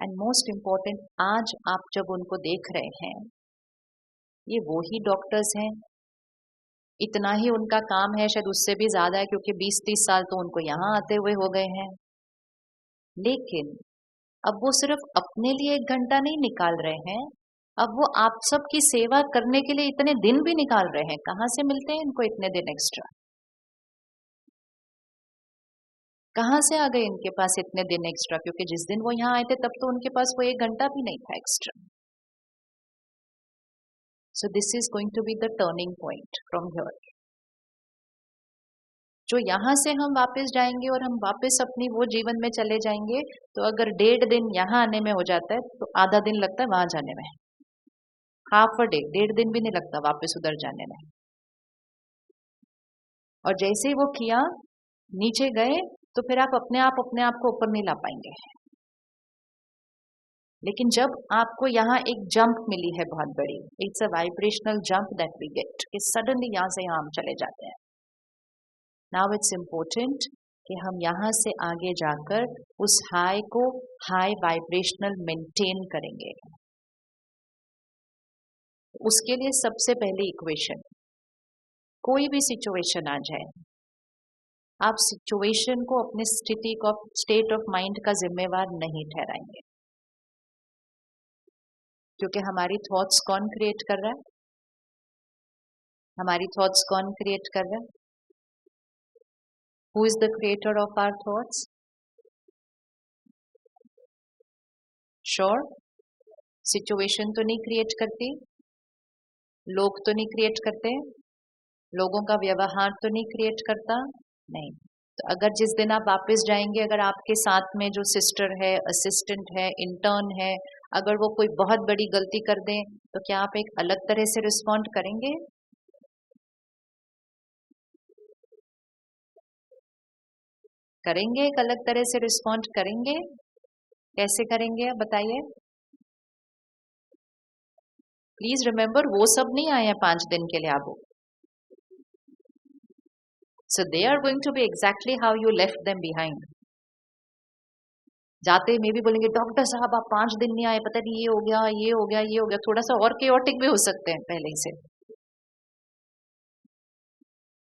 एंड मोस्ट इम्पोर्टेंट, आज आप जब उनको देख रहे हैं, ये वो ही डॉक्टर्स हैं, इतना ही उनका काम है, शायद उससे भी ज्यादा है, क्योंकि 20-30 साल तो उनको यहाँ आते हुए हो गए हैं। लेकिन अब वो सिर्फ अपने लिए 1 घंटा नहीं निकाल रहे हैं, अब वो आप सबकी सेवा करने के लिए इतने दिन भी निकाल रहे हैं, कहाँ से मिलते हैं इनको इतने दिन एक्स्ट्रा? कहाँ से आ गए इनके पास इतने दिन एक्स्ट्रा? क्योंकि जिस दिन वो यहाँ आए थे तब तो उनके पास वो 1 घंटा भी नहीं था extra. So this is going to be the turning point from here. जो यहाँ से हम वापस जाएंगे और हम वापस अपनी वो जीवन में चले जाएंगे, तो अगर 1.5 दिन यहाँ आने में हो जाता है तो आधा दिन लगता है वहां जाने में। हाफ अ डे, 1.5 दिन भी नहीं लगता वापस उधर जाने में। और जैसे ही वो किया, नीचे गए, तो फिर आप अपने आप को ऊपर नहीं ला पाएंगे। लेकिन जब आपको यहाँ एक जंप मिली है बहुत बड़ी, it's a vibrational jump that we get, कि सडनली यहाँ से यहाँ हम चले जाते हैं। नाउ इट्स इम्पोर्टेंट कि हम यहाँ से आगे जाकर उस हाई को, हाई वाइब्रेशनल मेंटेन करेंगे। उसके लिए सबसे पहली इक्वेशन, कोई भी सिचुएशन आ जाए, आप सिचुएशन को अपने स्टेट ऑफ माइंड का जिम्मेवार नहीं ठहराएंगे। क्योंकि हमारी थॉट्स कौन क्रिएट कर रहा है? हमारी थॉट्स कौन क्रिएट कर रहा है? Who is the creator of our thoughts? Sure? Situation तो नहीं क्रिएट करती, लोग तो नहीं क्रिएट करते, लोगों का व्यवहार तो नहीं क्रिएट करता, नहीं। तो अगर जिस दिन आप वापस जाएंगे, अगर आपके साथ में जो सिस्टर है, असिस्टेंट है, इंटर्न है, अगर वो कोई बहुत बड़ी गलती कर दें, तो क्या आप एक अलग तरह से रिस्पॉन्ड करेंगे? करेंगे, एक अलग तरह से रिस्पॉन्ड करेंगे। कैसे करेंगे आप बताइए? प्लीज रिमेंबर, वो सब नहीं आए हैं 5 दिन के लिए आपको। So they are going to be exactly how you left them behind. जाते में भी बोलेंगे डॉक्टर साहब आप 5 दिन नहीं आए, पता नहीं ये हो गया, ये हो गया, ये हो गया, थोड़ा सा और chaotic भी हो सकते हैं पहले ही से।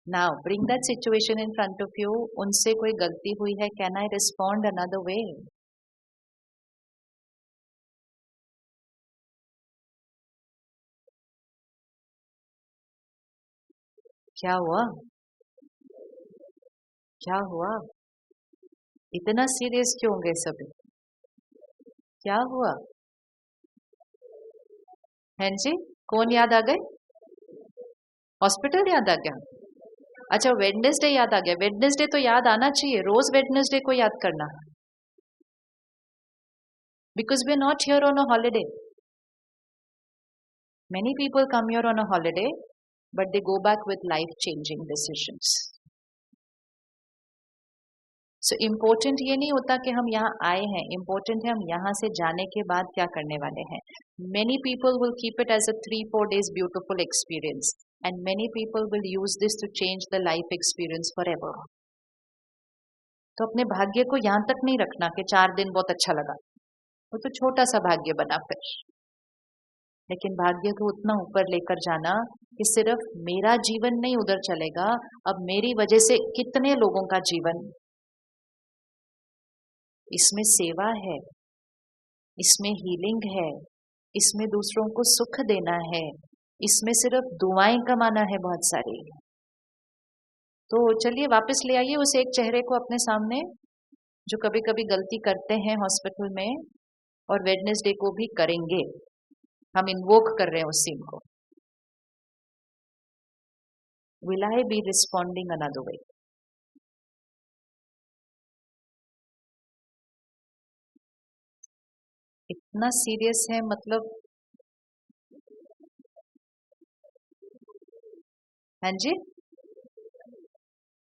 Now bring that situation in front of you. उनसे कोई गलती हुई है, can I respond another way? क्या हुआ? क्या हुआ? इतना सीरियस क्यों हो गए सभी? क्या हुआ? हैं जी, कौन याद आ गए? हॉस्पिटल याद आ गया? अच्छा, वेडनेसडे याद आ गया। वेडनेसडे तो याद आना चाहिए, रोज वेडनेसडे को याद करना, because we are not here on a holiday. Many people come here on a holiday, but they go back with life changing decisions. So important ये नहीं होता कि हम यहाँ आए हैं, इम्पोर्टेंट है हम यहाँ से जाने के बाद क्या करने वाले हैं। Many people will keep it as a 3-4 days beautiful experience, and many people will use this to change the life experience forever. तो अपने भाग्य को यहाँ तक नहीं रखना कि 4 दिन बहुत अच्छा लगा, वो तो छोटा सा भाग्य बना फिर। लेकिन भाग्य को उतना ऊपर लेकर जाना कि सिर्फ मेरा जीवन नहीं उधर चलेगा, अब मेरी वजह से कितने लोगों का जीवन, इसमें सेवा है, इसमें हीलिंग है, इसमें दूसरों को सुख देना है, इसमें सिर्फ दुआएं कमाना है बहुत सारी। तो चलिए वापस ले आइए उस एक चेहरे को अपने सामने जो कभी कभी गलती करते हैं हॉस्पिटल में, और वेडनेसडे को भी करेंगे। हम इन्वोक कर रहे हैं उस सीन को। Will I be responding another way? इतना सीरियस है मतलब? हाँ जी,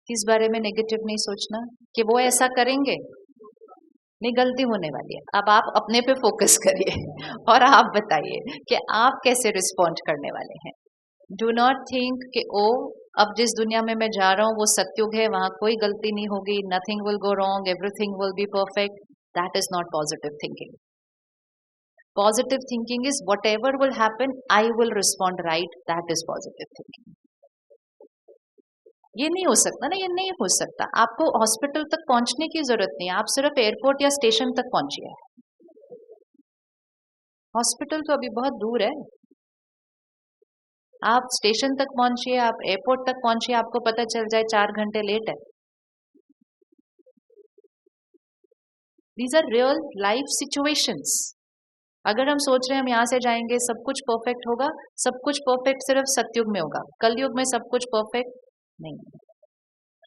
किस बारे में नेगेटिव नहीं सोचना कि वो ऐसा करेंगे, नहीं गलती होने वाली है। अब आप अपने पे फोकस करिए और आप बताइए कि आप कैसे रिस्पॉन्ड करने वाले हैं। डू नॉट थिंक कि ओ अब जिस दुनिया में मैं जा रहा हूँ वो सत्युग है, वहां कोई गलती नहीं होगी, nothing will go wrong, everything will be perfect. That is not positive thinking. Positive thinking is what ever will happen I will respond right, that is positive thinking. ये नहीं हो सकता ना, ये नहीं हो सकता। आपको हॉस्पिटल तक पहुंचने की जरूरत नहीं है, आप सिर्फ एयरपोर्ट या स्टेशन तक पहुंचिए। हॉस्पिटल तो अभी बहुत दूर है। आप स्टेशन तक पहुंचिए, आप एयरपोर्ट तक पहुंचिए, आपको पता चल जाए 4 घंटे लेट है। These are real life situations. अगर हम सोच रहे हैं हम यहाँ से जाएंगे सब कुछ परफेक्ट होगा, सब कुछ परफेक्ट सिर्फ सतयुग में होगा, कलयुग में सब कुछ परफेक्ट नहीं।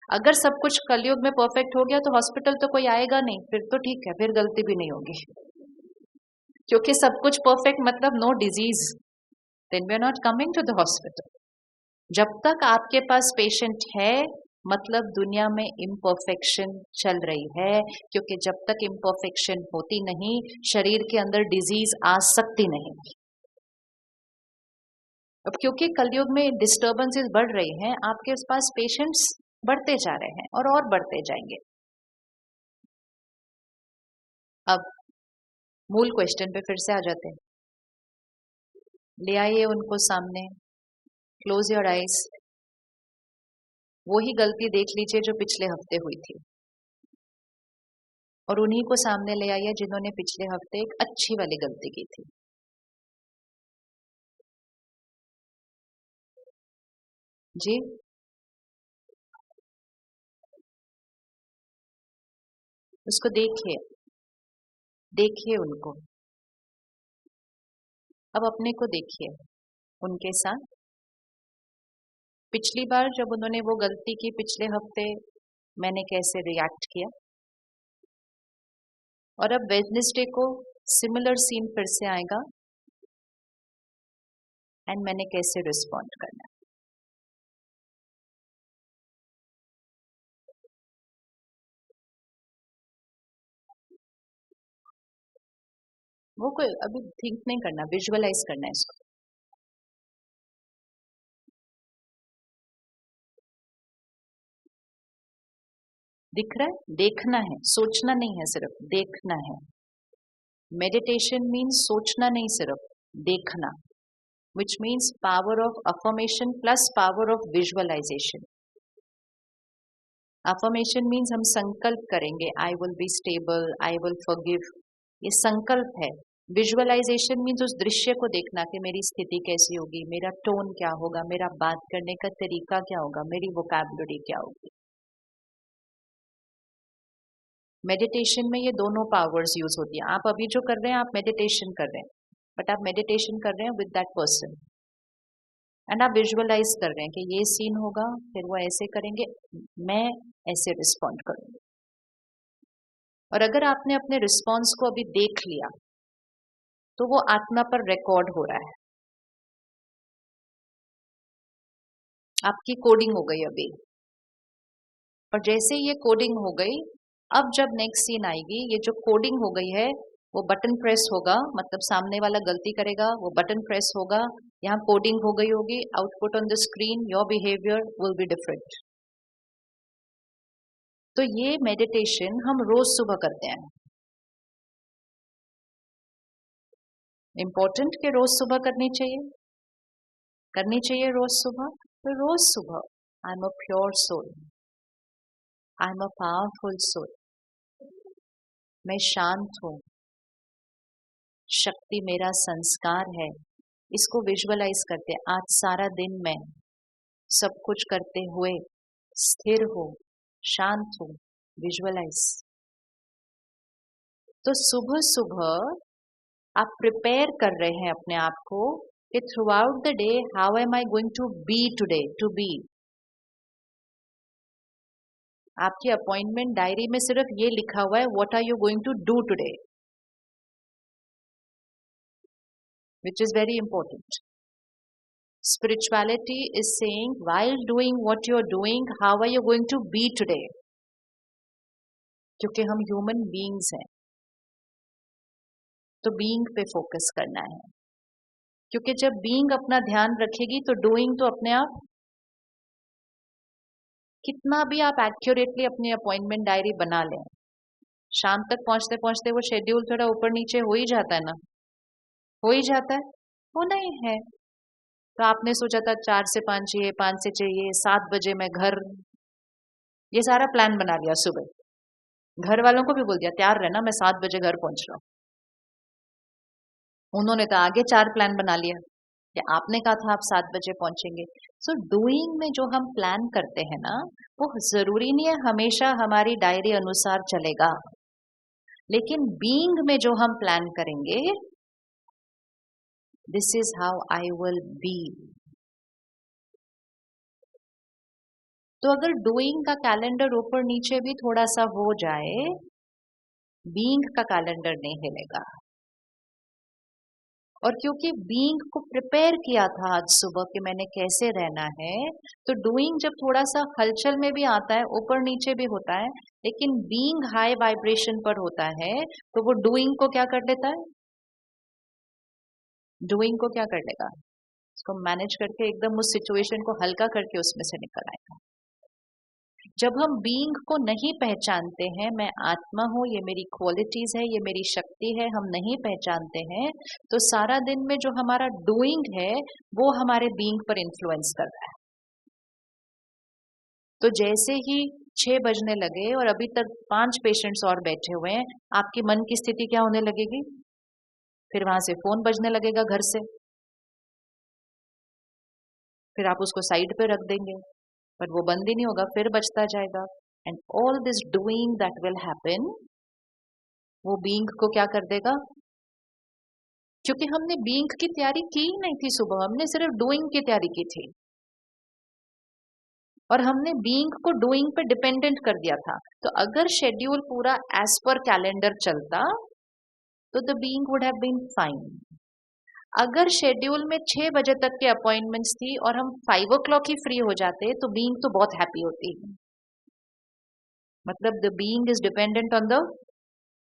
अगर सब कुछ कलयुग में परफेक्ट हो गया तो हॉस्पिटल तो कोई आएगा नहीं, फिर तो ठीक है, फिर गलती भी नहीं होगी, क्योंकि सब कुछ परफेक्ट मतलब no disease, then we are not coming to the hospital. जब तक आपके पास पेशेंट है मतलब दुनिया में इम्परफेक्शन चल रही है, क्योंकि जब तक इम्परफेक्शन होती नहीं शरीर के अंदर डिजीज आ सकती नहीं। अब क्योंकि कलयुग में डिस्टर्बेंसेस बढ़ रही हैं, आपके पास पेशेंट्स बढ़ते जा रहे हैं और बढ़ते जाएंगे। अब मूल क्वेश्चन पे फिर से आ जाते हैं। ले आइए उनको सामने, क्लोज योर आइज, वही गलती देख लीजिए जो पिछले हफ्ते हुई थी, और उन्हीं को सामने ले आइए जिन्होंने पिछले हफ्ते एक अच्छी वाली गलती की थी। जी, उसको देखिए, देखिए उनको। अब अपने को देखिए उनके साथ। पिछली बार जब उन्होंने वो गलती की पिछले हफ्ते, मैंने कैसे रिएक्ट किया, और अब वेडनेसडे को सिमिलर सीन फिर से आएगा एंड मैंने कैसे रिस्पॉन्ड करना है। वो कोई अभी थिंक नहीं करना, विजुअलाइज करना है इसको। दिख रहा है, देखना है, सोचना नहीं है, सिर्फ देखना है। मेडिटेशन मीन्स सोचना नहीं, सिर्फ देखना, which means power of affirmation plus power of visualization. Affirmation means हम संकल्प करेंगे, I will be stable, I will forgive, ये संकल्प है। विजुअलाइजेशन मीन्स उस दृश्य को देखना कि मेरी स्थिति कैसी होगी, मेरा टोन क्या होगा, मेरा बात करने का तरीका क्या होगा, मेरी वोकैबुलरी क्या होगी। मेडिटेशन में ये दोनों पावर्स यूज होती है। आप अभी जो कर रहे हैं आप मेडिटेशन कर रहे हैं, बट आप मेडिटेशन कर रहे हैं विद दैट पर्सन, एंड आप विजुअलाइज कर रहे हैं कि ये सीन होगा, फिर वो ऐसे करेंगे, मैं ऐसे रिस्पॉन्ड करूंगी। और अगर आपने अपने रिस्पॉन्स को अभी देख लिया तो वो आत्मा पर रिकॉर्ड हो रहा है, आपकी कोडिंग हो गई अभी। और जैसे ये कोडिंग हो गई, अब जब नेक्स्ट सीन आएगी, ये जो कोडिंग हो गई है वो बटन प्रेस होगा, मतलब सामने वाला गलती करेगा, वो बटन प्रेस होगा, यहाँ कोडिंग हो गई होगी, output on the screen, your behaviour will be different. तो ये मेडिटेशन हम रोज सुबह करते हैं। इम्पोर्टेंट कि रोज सुबह करनी चाहिए, करनी चाहिए रोज सुबह। तो रोज सुबह I am a pure soul, I am a powerful soul, मैं शांत हूं, शक्ति मेरा संस्कार है। इसको विजुअलाइज करते हैं। आज सारा दिन मैं सब कुछ करते हुए स्थिर हूं, शांत हूं, विजुअलाइज। तो सुबह सुबह आप प्रिपेयर कर रहे हैं अपने आप को कि throughout the day how am I going to be today, to be. आपकी अपॉइंटमेंट डायरी में सिर्फ ये लिखा हुआ है, what are you going to do today, which is very important. Spirituality is saying while doing what you are doing, how are you going to be today? क्योंकि हम ह्यूमन बीइंग्स हैं, तो बीइंग पे फोकस करना है। क्योंकि जब बीइंग अपना ध्यान रखेगी तो डूइंग तो अपने आप, कितना भी आप एक्यूरेटली अपनी अपॉइंटमेंट डायरी बना लें, शाम तक पहुंचते पहुंचते वो शेड्यूल थोड़ा ऊपर नीचे हो ही जाता है ना, हो ही जाता है, होना ही है। तो आपने सोचा था 4 से 5 चाहिए, 5 से चाहिए, 7 बजे मैं घर, ये सारा प्लान बना लिया सुबह, घर वालों को भी बोल दिया तैयार रहना, मैं 7 बजे घर पहुंच रहा हूँ। उन्होंने तो आगे 4 प्लान बना लिया कि आपने कहा था आप 7 बजे पहुंचेंगे। सो डूइंग में जो हम प्लान करते हैं ना, वो जरूरी नहीं है हमेशा हमारी डायरी अनुसार चलेगा, लेकिन बीइंग में जो हम प्लान करेंगे, this is how I will B. तो अगर डूइंग का कैलेंडर ऊपर नीचे भी थोड़ा सा हो जाए, बीइंग का कैलेंडर नहीं हिलेगा। और क्योंकि बीइंग को प्रिपेयर किया था आज सुबह कि मैंने कैसे रहना है, तो डूइंग जब थोड़ा सा हलचल में भी आता है, ऊपर नीचे भी होता है, लेकिन बीइंग हाई वाइब्रेशन पर होता है, तो वो डूइंग को क्या कर लेता है? डूइंग को क्या कर लेगा? उसको मैनेज करके एकदम उस सिचुएशन को हल्का करके उसमें से निकल आएगा। जब हम बीइंग को नहीं पहचानते हैं, मैं आत्मा हूं, ये मेरी क्वालिटीज है, ये मेरी शक्ति है, हम नहीं पहचानते हैं, तो सारा दिन में जो हमारा डूइंग है वो हमारे बीइंग पर इन्फ्लुएंस कर रहा है। तो जैसे ही 6 बजने लगे और अभी तक 5 पेशेंट्स और बैठे हुए हैं, आपकी मन की स्थिति क्या होने लगेगी? फिर वहां से फोन बजने लगेगा घर से, फिर आप उसको साइड पे रख देंगे, पर वो बंद ही नहीं होगा, फिर बचता जाएगा। And all this doing that will happen, वो बीइंग को क्या कर देगा? क्योंकि हमने बीइंग की तैयारी की ही नहीं थी सुबह, हमने सिर्फ डूइंग की तैयारी की थी, और हमने बीइंग को डूइंग पे डिपेंडेंट कर दिया था। तो अगर शेड्यूल पूरा एज पर कैलेंडर चलता, तो the being would have been fine. अगर शेड्यूल में 6 बजे तक के अपॉइंटमेंट्स थी और हम 5 o'clock ही फ्री हो जाते, तो बीइंग तो बहुत हैप्पी होती। मतलब the being is dependent on the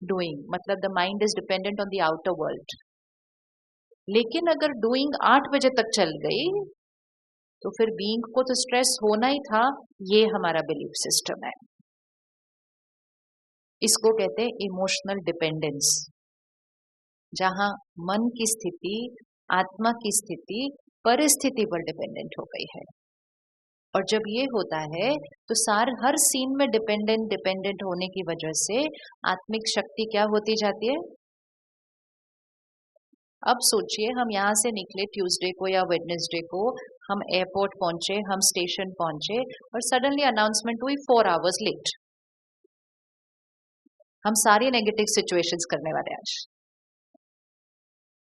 doing, मतलब the mind is dependent on the outer world. लेकिन अगर डूइंग 8 बजे तक चल गई, तो फिर बीइंग को तो स्ट्रेस होना ही था। ये हमारा बिलीफ सिस्टम है, इसको कहते हैं इमोशनल डिपेंडेंस, जहां मन की स्थिति, आत्मा की स्थिति परिस्थिति पर डिपेंडेंट हो गई है। और जब ये होता है, तो हर सीन में डिपेंडेंट होने की वजह से आत्मिक शक्ति क्या होती जाती है? अब सोचिए, हम यहाँ से निकले ट्यूसडे को या वेडनेसडे को, हम एयरपोर्ट पहुंचे, हम स्टेशन पहुंचे, और सडनली अनाउंसमेंट हुई 4 hours लेट। हम सारी नेगेटिव सिचुएशंस करने वाले आज।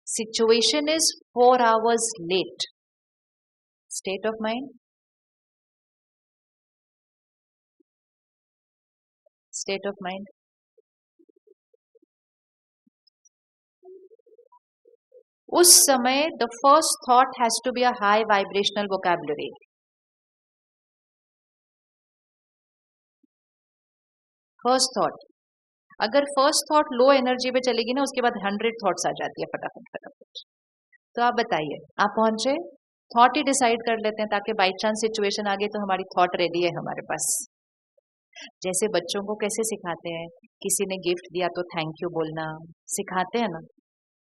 Situation is 4 hours late. State of mind, state of mind, उस समय the first thought has to be a high vibrational vocabulary. First thought, अगर फर्स्ट थॉट लो एनर्जी पे चलेगी ना, उसके बाद 100 थॉट्स आ जाती है फटाफट फटाफट। तो आप बताइए, आप पहुंचे, थॉट ही डिसाइड कर लेते हैं, ताकि बाई चांस सिचुएशन आ गई तो हमारी थॉट रेडी है हमारे पास। जैसे बच्चों को कैसे सिखाते हैं, किसी ने गिफ्ट दिया तो थैंक यू बोलना सिखाते हैं ना,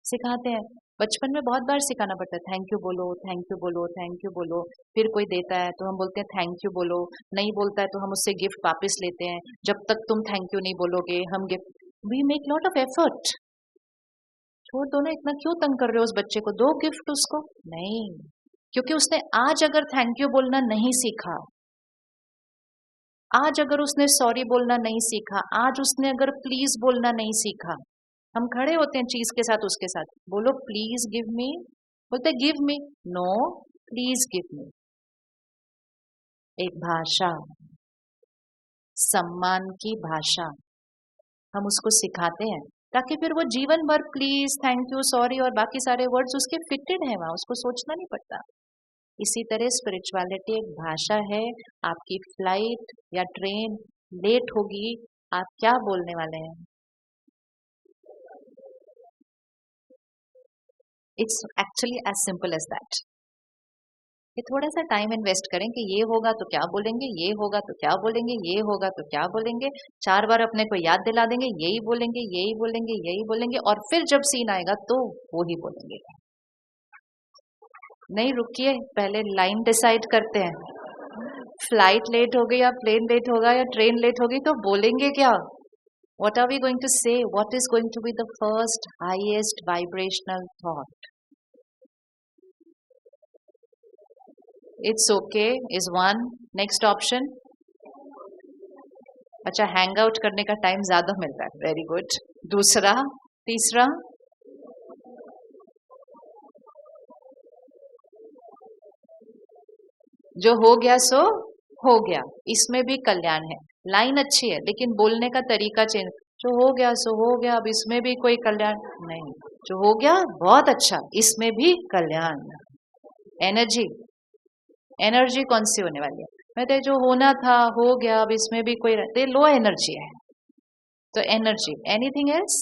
सिखाते हैं। बचपन में बहुत बार सिखाना पड़ता है, थैंक यू बोलो, थैंक यू बोलो, थैंक यू बोलो। फिर कोई देता है तो हम बोलते हैं थैंक यू बोलो, नहीं बोलता है तो हम उससे गिफ्ट वापस लेते हैं। जब तक तुम थैंक यू नहीं बोलोगे, हम gift, we make lot of effort. छोड़ दो ना, इतना क्यों तंग कर रहे हो उस बच्चे को, दो गिफ्ट उसको। नहीं, क्योंकि उसने आज अगर थैंक यू बोलना नहीं सीखा, आज अगर उसने सॉरी बोलना नहीं सीखा, आज उसने अगर प्लीज बोलना नहीं सीखा, हम खड़े होते हैं चीज के साथ, उसके साथ बोलो प्लीज गिव मी, बोलते give me, no please give me. एक भाषा, सम्मान की भाषा हम उसको सिखाते हैं, ताकि फिर वो जीवन भर प्लीज, थैंक यू, सॉरी और बाकी सारे वर्ड्स उसके फिटेड है, वहां उसको सोचना नहीं पड़ता। इसी तरह स्पिरिचुअलिटी एक भाषा है। आपकी फ्लाइट या ट्रेन लेट होगी, आप क्या बोलने वाले हैं? It's actually as simple as that. ये थोड़ा सा टाइम इन्वेस्ट करें कि ये होगा तो क्या बोलेंगे, ये होगा तो क्या बोलेंगे, ये होगा तो क्या बोलेंगे। 4 बार अपने को याद दिला देंगे, यही बोलेंगे, यही बोलेंगे, यही बोलेंगे, और फिर जब सीन आएगा तो वो ही बोलेंगे। नहीं, रुकिए, पहले लाइन डिसाइड करते हैं। फ्लाइट लेट हो गई या प्लेन लेट होगा या ट्रेन लेट होगी, तो बोलेंगे क्या? What are we going to say? What is going to be the first highest vibrational thought? It's okay is one. Next option. अच्छा, हैंग आउट करने का टाइम ज्यादा मिलता है. Very good. दूसरा, तीसरा. जो हो गया सो हो गया. इसमें भी कल्याण है. लाइन अच्छी है लेकिन बोलने का तरीका चेंज. जो हो गया सो हो गया. अब इसमें भी कोई कल्याण नहीं. जो हो गया बहुत अच्छा, इसमें भी कल्याण. एनर्जी, एनर्जी कौन सी होने वाली है? मैं जो होना था हो गया, अब इसमें भी कोई लो एनर्जी है. तो एनर्जी. Anything else?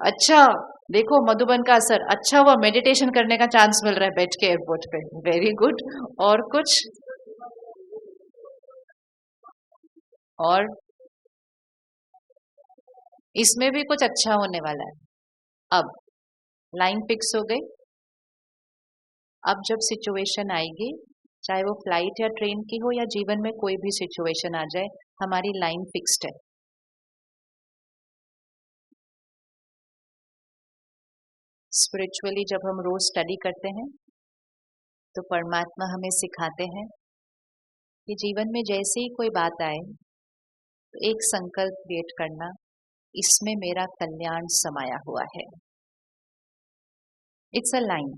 अच्छा, देखो मधुबन का असर. अच्छा हुआ मेडिटेशन करने का चांस मिल रहा है बैठ के एयरपोर्ट पे. Very good. और कुछ? और इसमें भी कुछ अच्छा होने वाला है. अब लाइन फिक्स हो गई. अब जब सिचुएशन आएगी, चाहे वो फ्लाइट या ट्रेन की हो या जीवन में कोई भी सिचुएशन आ जाए, हमारी लाइन फिक्स्ड है. स्पिरिचुअली जब हम रोज स्टडी करते हैं तो परमात्मा हमें सिखाते हैं कि जीवन में जैसे ही कोई बात आए तो एक संकल्प क्रिएट करना, इसमें मेरा कल्याण समाया हुआ है. It's a line.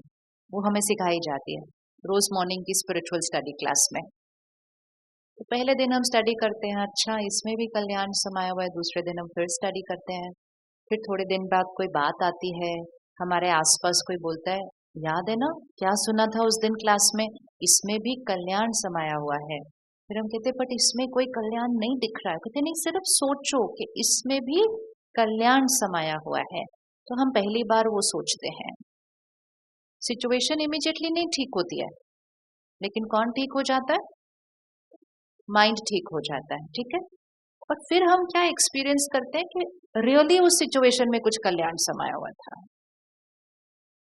वो हमें सिखाई जाती है रोज मॉर्निंग की स्पिरिचुअल स्टडी क्लास में. तो पहले दिन हम स्टडी करते हैं, अच्छा इसमें भी कल्याण समाया हुआ है. दूसरे दिन हम फिर स्टडी करते हैं. फिर थोड़े दिन बाद कोई बात आती है, हमारे आसपास कोई बोलता है, याद है ना क्या सुना था उस दिन क्लास में, इसमें भी कल्याण समाया हुआ है. फिर हम कहते बट इसमें कोई कल्याण नहीं दिख रहा है. कहते नहीं, सिर्फ सोचो कि इसमें भी कल्याण समाया हुआ है. तो हम पहली बार वो सोचते हैं. सिचुएशन इमीडिएटली नहीं ठीक होती है, लेकिन कौन ठीक हो जाता है? माइंड ठीक हो जाता है. ठीक है. और फिर हम क्या एक्सपीरियंस करते हैं कि रियली उस सिचुएशन में कुछ कल्याण समाया हुआ था.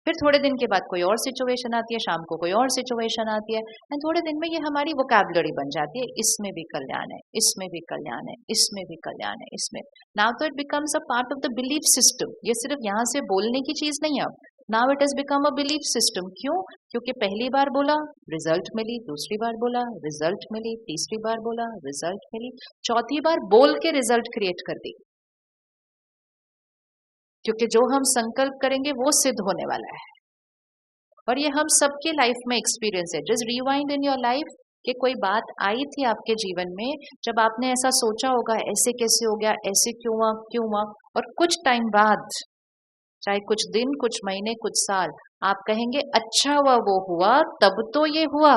फिर थोड़े दिन के बाद कोई और सिचुएशन आती है, शाम को कोई और सिचुएशन आती है, एंड थोड़े दिन में ये हमारी वोकैबुलरी बन जाती है. इसमें भी कल्याण है, इसमें भी कल्याण है, इसमें भी कल्याण है, इसमें. नाउ तो it becomes a part of the belief system. ये सिर्फ यहाँ से बोलने की चीज नहीं है. Now it has become a belief system. क्यों? क्योंकि पहली बार बोला रिजल्ट मिली, दूसरी बार बोला रिजल्ट मिली, तीसरी बार बोला रिजल्ट मिली, चौथी बार बोल के रिजल्ट क्रिएट कर दी. क्योंकि जो हम संकल्प करेंगे वो सिद्ध होने वाला है. और ये हम सबके लाइफ में एक्सपीरियंस है. Just rewind in your life कि कोई बात आई थी आपके जीवन में, जब आपने ऐसा सोचा होगा ऐसे कैसे हो गया, ऐसे क्यों हुआ, क्यों हुआ, और कुछ टाइम बाद, चाहे कुछ दिन, कुछ महीने, कुछ साल, आप कहेंगे अच्छा हुआ वो हुआ, तब तो ये हुआ.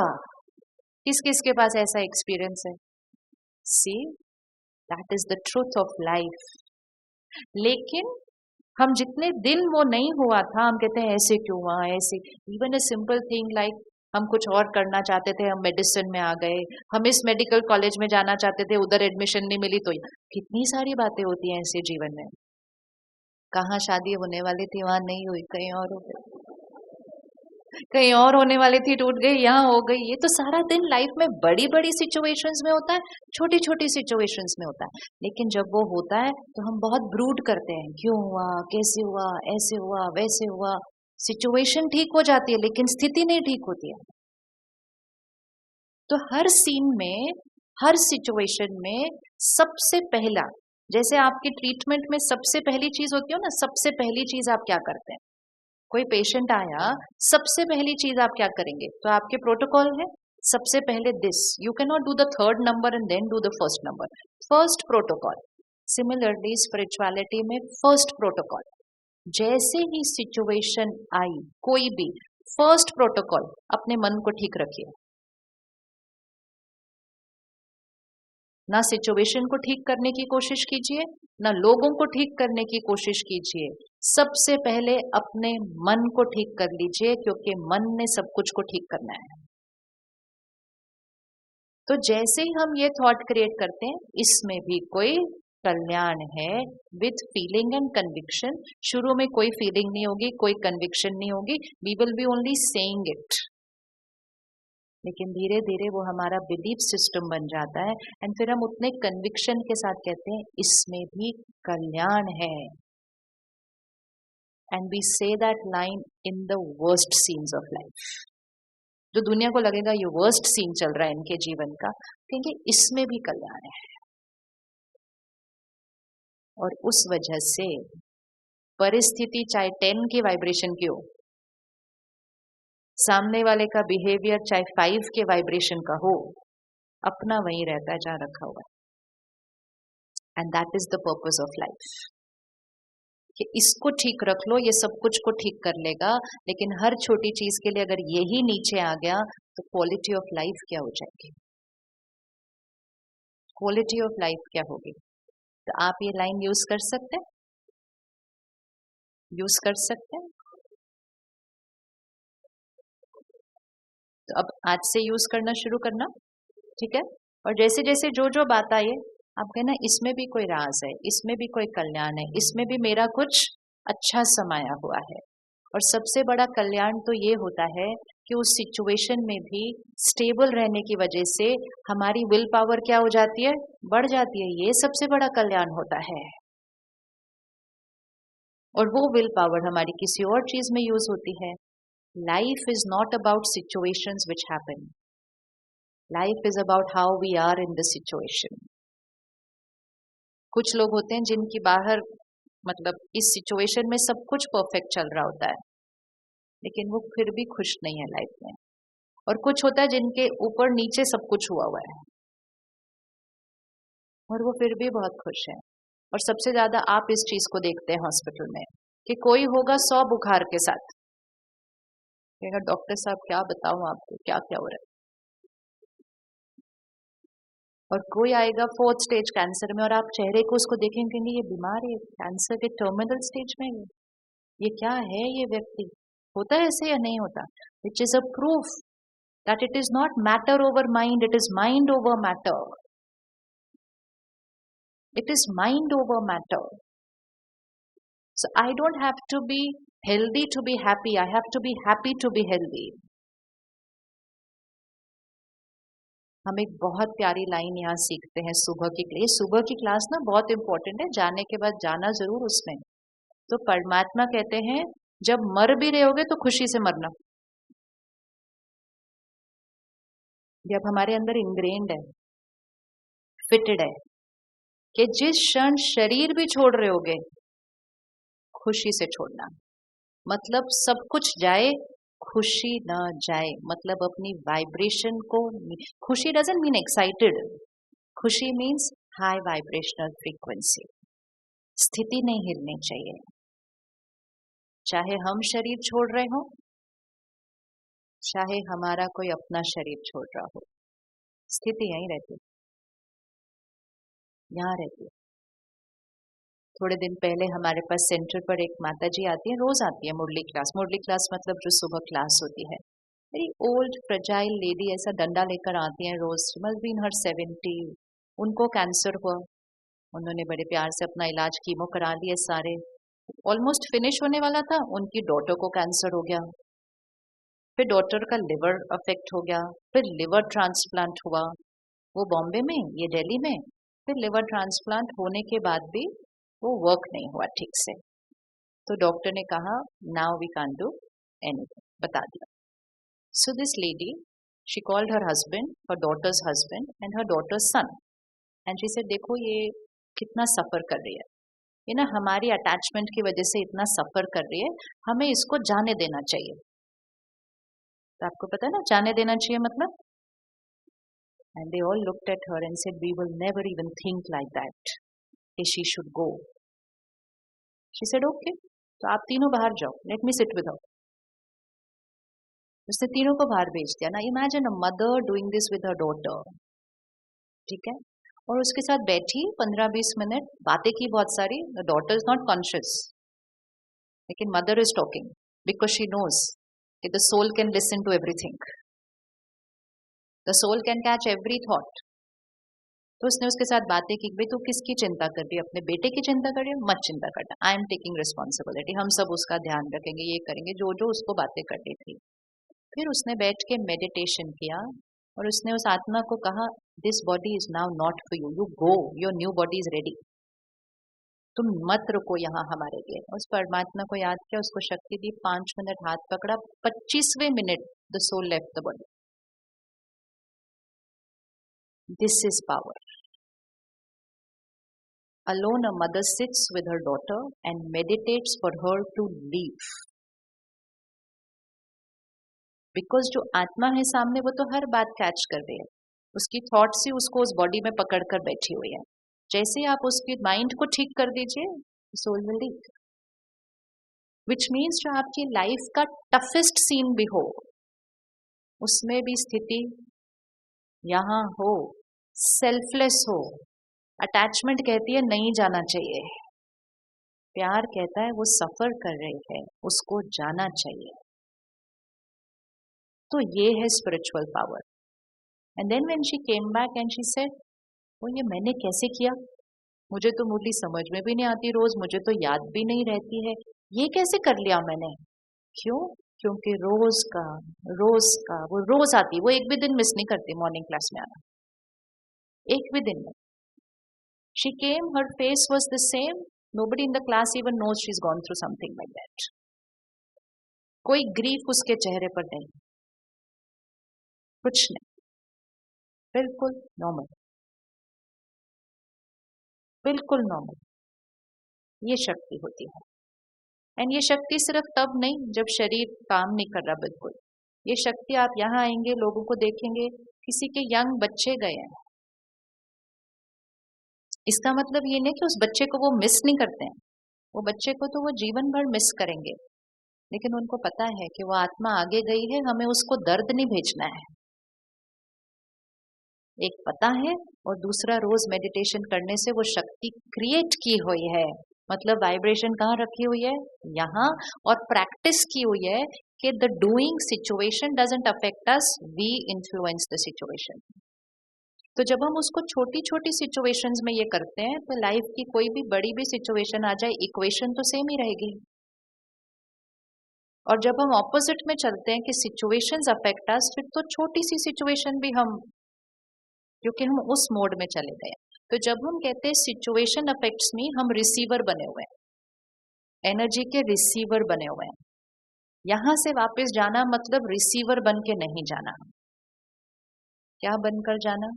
किस किस के पास ऐसा एक्सपीरियंस है? See, that is the truth of life. लेकिन हम जितने दिन वो नहीं हुआ था, हम कहते हैं ऐसे क्यों हुआ, ऐसे. Even a simple thing like हम कुछ और करना चाहते थे, हम मेडिसिन में आ गए, हम इस मेडिकल कॉलेज में जाना चाहते थे, उधर एडमिशन नहीं मिली, तो कितनी सारी बातें होती हैं ऐसे जीवन में. कहाँ शादी होने वाली थी वहां नहीं हुई, कहीं और हो गई, कहीं और होने वाली थी टूट गई, यहाँ हो गई. ये तो सारा दिन लाइफ में बड़ी बड़ी सिचुएशंस में होता है, छोटी छोटी सिचुएशंस में होता है. लेकिन जब वो होता है तो हम बहुत ब्रूड करते हैं, क्यों हुआ, कैसे हुआ, ऐसे हुआ, वैसे हुआ. सिचुएशन ठीक हो जाती है लेकिन स्थिति नहीं ठीक होती है. तो हर सीन में, हर सिचुएशन में सबसे पहला, जैसे आपकी ट्रीटमेंट में सबसे पहली चीज होती है ना, सबसे पहली चीज आप क्या करते हैं? कोई पेशेंट आया, सबसे पहली चीज आप क्या करेंगे? तो आपके प्रोटोकॉल है सबसे पहले this. You can not do the third number and then do the first number. First protocol. Similarly spirituality में फर्स्ट प्रोटोकॉल, जैसे ही सिचुएशन आई कोई भी, फर्स्ट प्रोटोकॉल अपने मन को ठीक रखिए. ना सिचुएशन को ठीक करने की कोशिश कीजिए, ना लोगों को ठीक करने की कोशिश कीजिए. सबसे पहले अपने मन को ठीक कर लीजिए, क्योंकि मन ने सब कुछ को ठीक करना है. तो जैसे ही हम ये थॉट क्रिएट करते हैं, इसमें भी कोई कल्याण है, विथ फीलिंग एंड कन्विक्शन. शुरू में कोई फीलिंग नहीं होगी, कोई कन्विक्शन नहीं होगी. We will be only saying it. लेकिन धीरे धीरे वो हमारा बिलीफ सिस्टम बन जाता है एंड फिर हम उतने कन्विक्शन के साथ कहते हैं इसमें भी कल्याण है। And we say that line in the worst scenes of life. जो दुनिया को लगेगा ये वर्स्ट सीन चल रहा है इनके जीवन का, कहेंगे इसमें भी कल्याण है। और उस वजह से परिस्थिति चाहे 10 की वाइब्रेशन की हो, सामने वाले का बिहेवियर चाहे 5 के वाइब्रेशन का हो, अपना वहीं रहता है जहां रखा हुआ है। And that is the purpose of life कि इसको ठीक रख लो, ये सब कुछ को ठीक कर लेगा। लेकिन हर छोटी चीज के लिए अगर यही नीचे आ गया तो क्वालिटी ऑफ लाइफ क्या हो जाएगी? क्वालिटी ऑफ लाइफ क्या होगी? तो आप ये लाइन यूज कर सकते हैं, यूज कर सकते हैं। तो अब आज से यूज करना शुरू करना, ठीक है। और जैसे जैसे जो जो बात आए आप कहना इसमें भी कोई राज है, इसमें भी कोई कल्याण है, इसमें भी मेरा कुछ अच्छा समाया हुआ है। और सबसे बड़ा कल्याण तो ये होता है कि उस सिचुएशन में भी स्टेबल रहने की वजह से हमारी विल पावर क्या हो जाती है? बढ़ जाती है। ये सबसे बड़ा कल्याण होता है। और वो विल पावर हमारी किसी और चीज में यूज होती है। Life is not about situations which happen, life is about how we are in the situation. कुछ लोग होते हैं जिनकी बाहर मतलब इस सिचुएशन में सब कुछ परफेक्ट चल रहा होता है, लेकिन वो फिर भी खुश नहीं है लाइफ में। और कुछ होता है जिनके ऊपर नीचे सब कुछ हुआ हुआ है और वो फिर भी बहुत खुश है। और सबसे ज्यादा आप इस चीज को देखते हैं हॉस्पिटल में कि कोई होगा 100 बुखार के साथ, कहेगा डॉक्टर साहब क्या बताऊं आपको क्या क्या हो रहा है। और कोई आएगा 4th स्टेज कैंसर में और आप चेहरे को उसको देखेंगे ये बीमार है, कैंसर के टर्मिनल स्टेज में है, ये क्या है ये व्यक्ति। होता है ऐसे या नहीं होता? Which is a proof that it is not matter over mind, it is mind over matter. It is mind over matter. So I don't have to be healthy to be happy, I have to be happy to be healthy. हम एक बहुत प्यारी लाइन यहाँ सीखते हैं सुबह की क्लास। सुबह की क्लास ना बहुत इंपॉर्टेंट है, जाने के बाद जाना जरूर उसमें। तो परमात्मा कहते हैं जब मर भी रहे होगे तो खुशी से मरना। जब हमारे अंदर इंग्रेन्ड है, फिटेड है कि जिस क्षण शरीर भी छोड़ रहे होगे खुशी से छोड़ना। मतलब सब कुछ जाए खुशी ना जाए, मतलब अपनी वाइब्रेशन को। खुशी डजंट मीन एक्साइटेड, खुशी मीन्स हाई वाइब्रेशनल फ्रीक्वेंसी। स्थिति नहीं हिलनी चाहिए, चाहे हम शरीर छोड़ रहे हो, चाहे हमारा कोई अपना शरीर छोड़ रहा हो, स्थिति यहीं रहती, यहाँ रहती है। थोड़े दिन पहले हमारे पास सेंटर पर एक माता जी आती है, रोज आती है मुरली क्लास। मुरली क्लास मतलब जो सुबह क्लास होती है। वेरी ओल्ड फ्रेजाइल लेडी, ऐसा डंडा लेकर आती है रोज। मस्ट बी इन हर 70। उनको कैंसर हुआ, उन्होंने बड़े प्यार से अपना इलाज कीमो करा लिए सारे, ऑलमोस्ट फिनिश होने वाला था। उनकी डॉटर को कैंसर हो गया, फिर डॉटर का लिवर अफेक्ट हो गया, फिर लिवर ट्रांसप्लांट हुआ, वो बॉम्बे में, ये दिल्ली में। फिर लिवर ट्रांसप्लांट होने के बाद भी वो वर्क नहीं हुआ ठीक से। तो डॉक्टर ने कहा now we can do anything, बता दिया। So this lady, she called her husband, her daughter's husband and her daughter's son, and she said देखो ये कितना सफर कर रही है, ये ना हमारी अटैचमेंट की वजह से इतना सफर कर रही है, हमें इसको जाने देना चाहिए। तो आपको पता है ना जाने देना चाहिए मतलब। And they all looked at her and said we will never even think like that कि she should go. She said okay, तो आप तीनों बाहर जाओ, let me sit with her. उसने तीनों को बाहर भेज दिया। ना imagine a mother doing this with her daughter, ठीक है। और उसके साथ बैठी 15-20 मिनट, बातें की बहुत सारी। The daughter is not conscious, लेकिन mother is talking because she knows कि the soul can listen to everything, the soul can catch every thought. तो उसने उसके साथ बातें की, भाई तू किसकी चिंता कर रही है? अपने बेटे की चिंता कर रही है? मत चिंता करना, आई एम टेकिंग रिस्पॉन्सिबिलिटी, हम सब उसका ध्यान रखेंगे, ये करेंगे, जो जो उसको बातें कर रही थी। फिर उसने बैठ के मेडिटेशन किया और उसने उस आत्मा को कहा, this body is now not for you, you go, your new body is ready, तुम मत रुको यहाँ हमारे लिए। उस परमात्मा को याद किया, उसको शक्ति दी, 5 मिनट हाथ पकड़ा, 25वें minute the soul left the body. This is power. Alone, a mother sits with her daughter and meditates for her to leave. Because जो आत्मा है सामने वो तो हर बात कैच कर रही है, उसकी थॉट्स ही उसको उस बॉडी में पकड़ कर बैठी हुई है। जैसे ही आप उसकी माइंड को ठीक कर दीजिए, soul will leave. Which means जो आपकी लाइफ का टफेस्ट सीन भी हो, उसमें भी स्थिति यहाँ हो, सेल्फलेस हो। अटैचमेंट कहती है नहीं जाना चाहिए, प्यार कहता है वो सफर कर रही है, उसको जाना चाहिए। तो ये है spiritual power. And then when she came back and she said, वो ये मैंने कैसे किया, मुझे तो मुरली समझ में भी नहीं आती रोज, मुझे तो याद भी नहीं रहती है, ये कैसे कर लिया मैंने। क्यों? क्योंकि रोज का वो रोज आती, वो एक भी दिन मिस नहीं करती मॉर्निंग क्लास में आना, एक भी दिन में। She came, her face was the same. Nobody in the class even knows she's gone through something like that. कोई ग्रीफ उसके चेहरे पर नहीं, कुछ नहीं, बिल्कुल नॉर्मल, बिल्कुल नॉर्मल। ये शक्ति होती है। एंड ये शक्ति सिर्फ तब नहीं जब शरीर काम नहीं कर रहा, बिल्कुल। ये शक्ति आप यहाँ आएंगे, लोगों को देखेंगे, किसी के यंग बच्चे गए हैं, इसका मतलब ये नहीं कि उस बच्चे को वो मिस नहीं करते हैं, वो बच्चे को तो वो जीवन भर मिस करेंगे, लेकिन उनको पता है कि वो आत्मा आगे गई है, हमें उसको दर्द नहीं भेजना है। एक पता है, और दूसरा रोज मेडिटेशन करने से वो शक्ति क्रिएट की हुई है, मतलब वाइब्रेशन कहाँ रखी हुई है, यहाँ, और प्रैक्टिस की हुई है कि the doing situation doesn't affect us, we influence the situation. तो जब हम उसको छोटी छोटी सिचुएशंस में ये करते हैं, तो लाइफ की कोई भी बड़ी भी सिचुएशन आ जाए, इक्वेशन तो सेम ही रहेगी। और जब हम ऑपोजिट में चलते हैं कि सिचुएशंस अफेक्ट अस, फिर तो छोटी सी सिचुएशन भी हम, क्योंकि हम उस मोड में चले गए। तो जब हम कहते हैं सिचुएशन अफेक्ट्स मी, हम रिसीवर बने हुए हैं, एनर्जी के रिसीवर बने हुए हैं। यहां से वापस जाना मतलब रिसीवर बन के नहीं जाना। क्या बनकर जाना?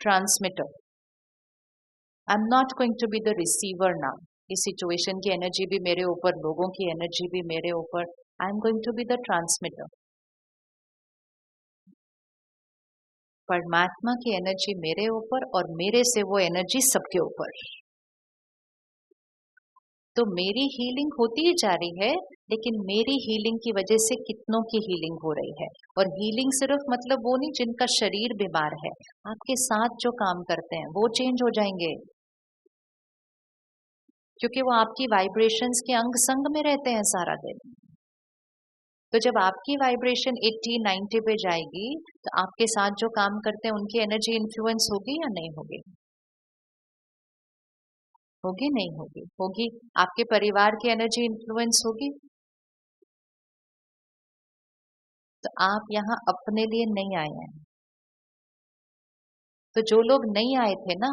Transmitter. I am not going to be the receiver now. इस सिचुएशन की एनर्जी भी मेरे ऊपर, लोगों की एनर्जी भी मेरे ऊपर, I am going to be the transmitter. परमात्मा की एनर्जी मेरे ऊपर और मेरे से वो एनर्जी सबके ऊपर। तो मेरी हीलिंग होती ही जा रही है, लेकिन मेरी हीलिंग की वजह से कितनों की हीलिंग हो रही है। और हीलिंग सिर्फ मतलब वो नहीं जिनका शरीर बीमार है, आपके साथ जो काम करते हैं वो चेंज हो जाएंगे, क्योंकि वो आपकी वाइब्रेशंस के अंग संग में रहते हैं सारा दिन। तो जब आपकी वाइब्रेशन 80-90 पे जाएगी, तो आपके साथ जो काम करते हैं उनकी एनर्जी इन्फ्लुएंस होगी या नहीं होगी? होगी, नहीं होगी? होगी। आपके परिवार की एनर्जी इन्फ्लुएंस होगी। तो आप यहाँ अपने लिए नहीं आए हैं। तो जो लोग नहीं आए थे ना,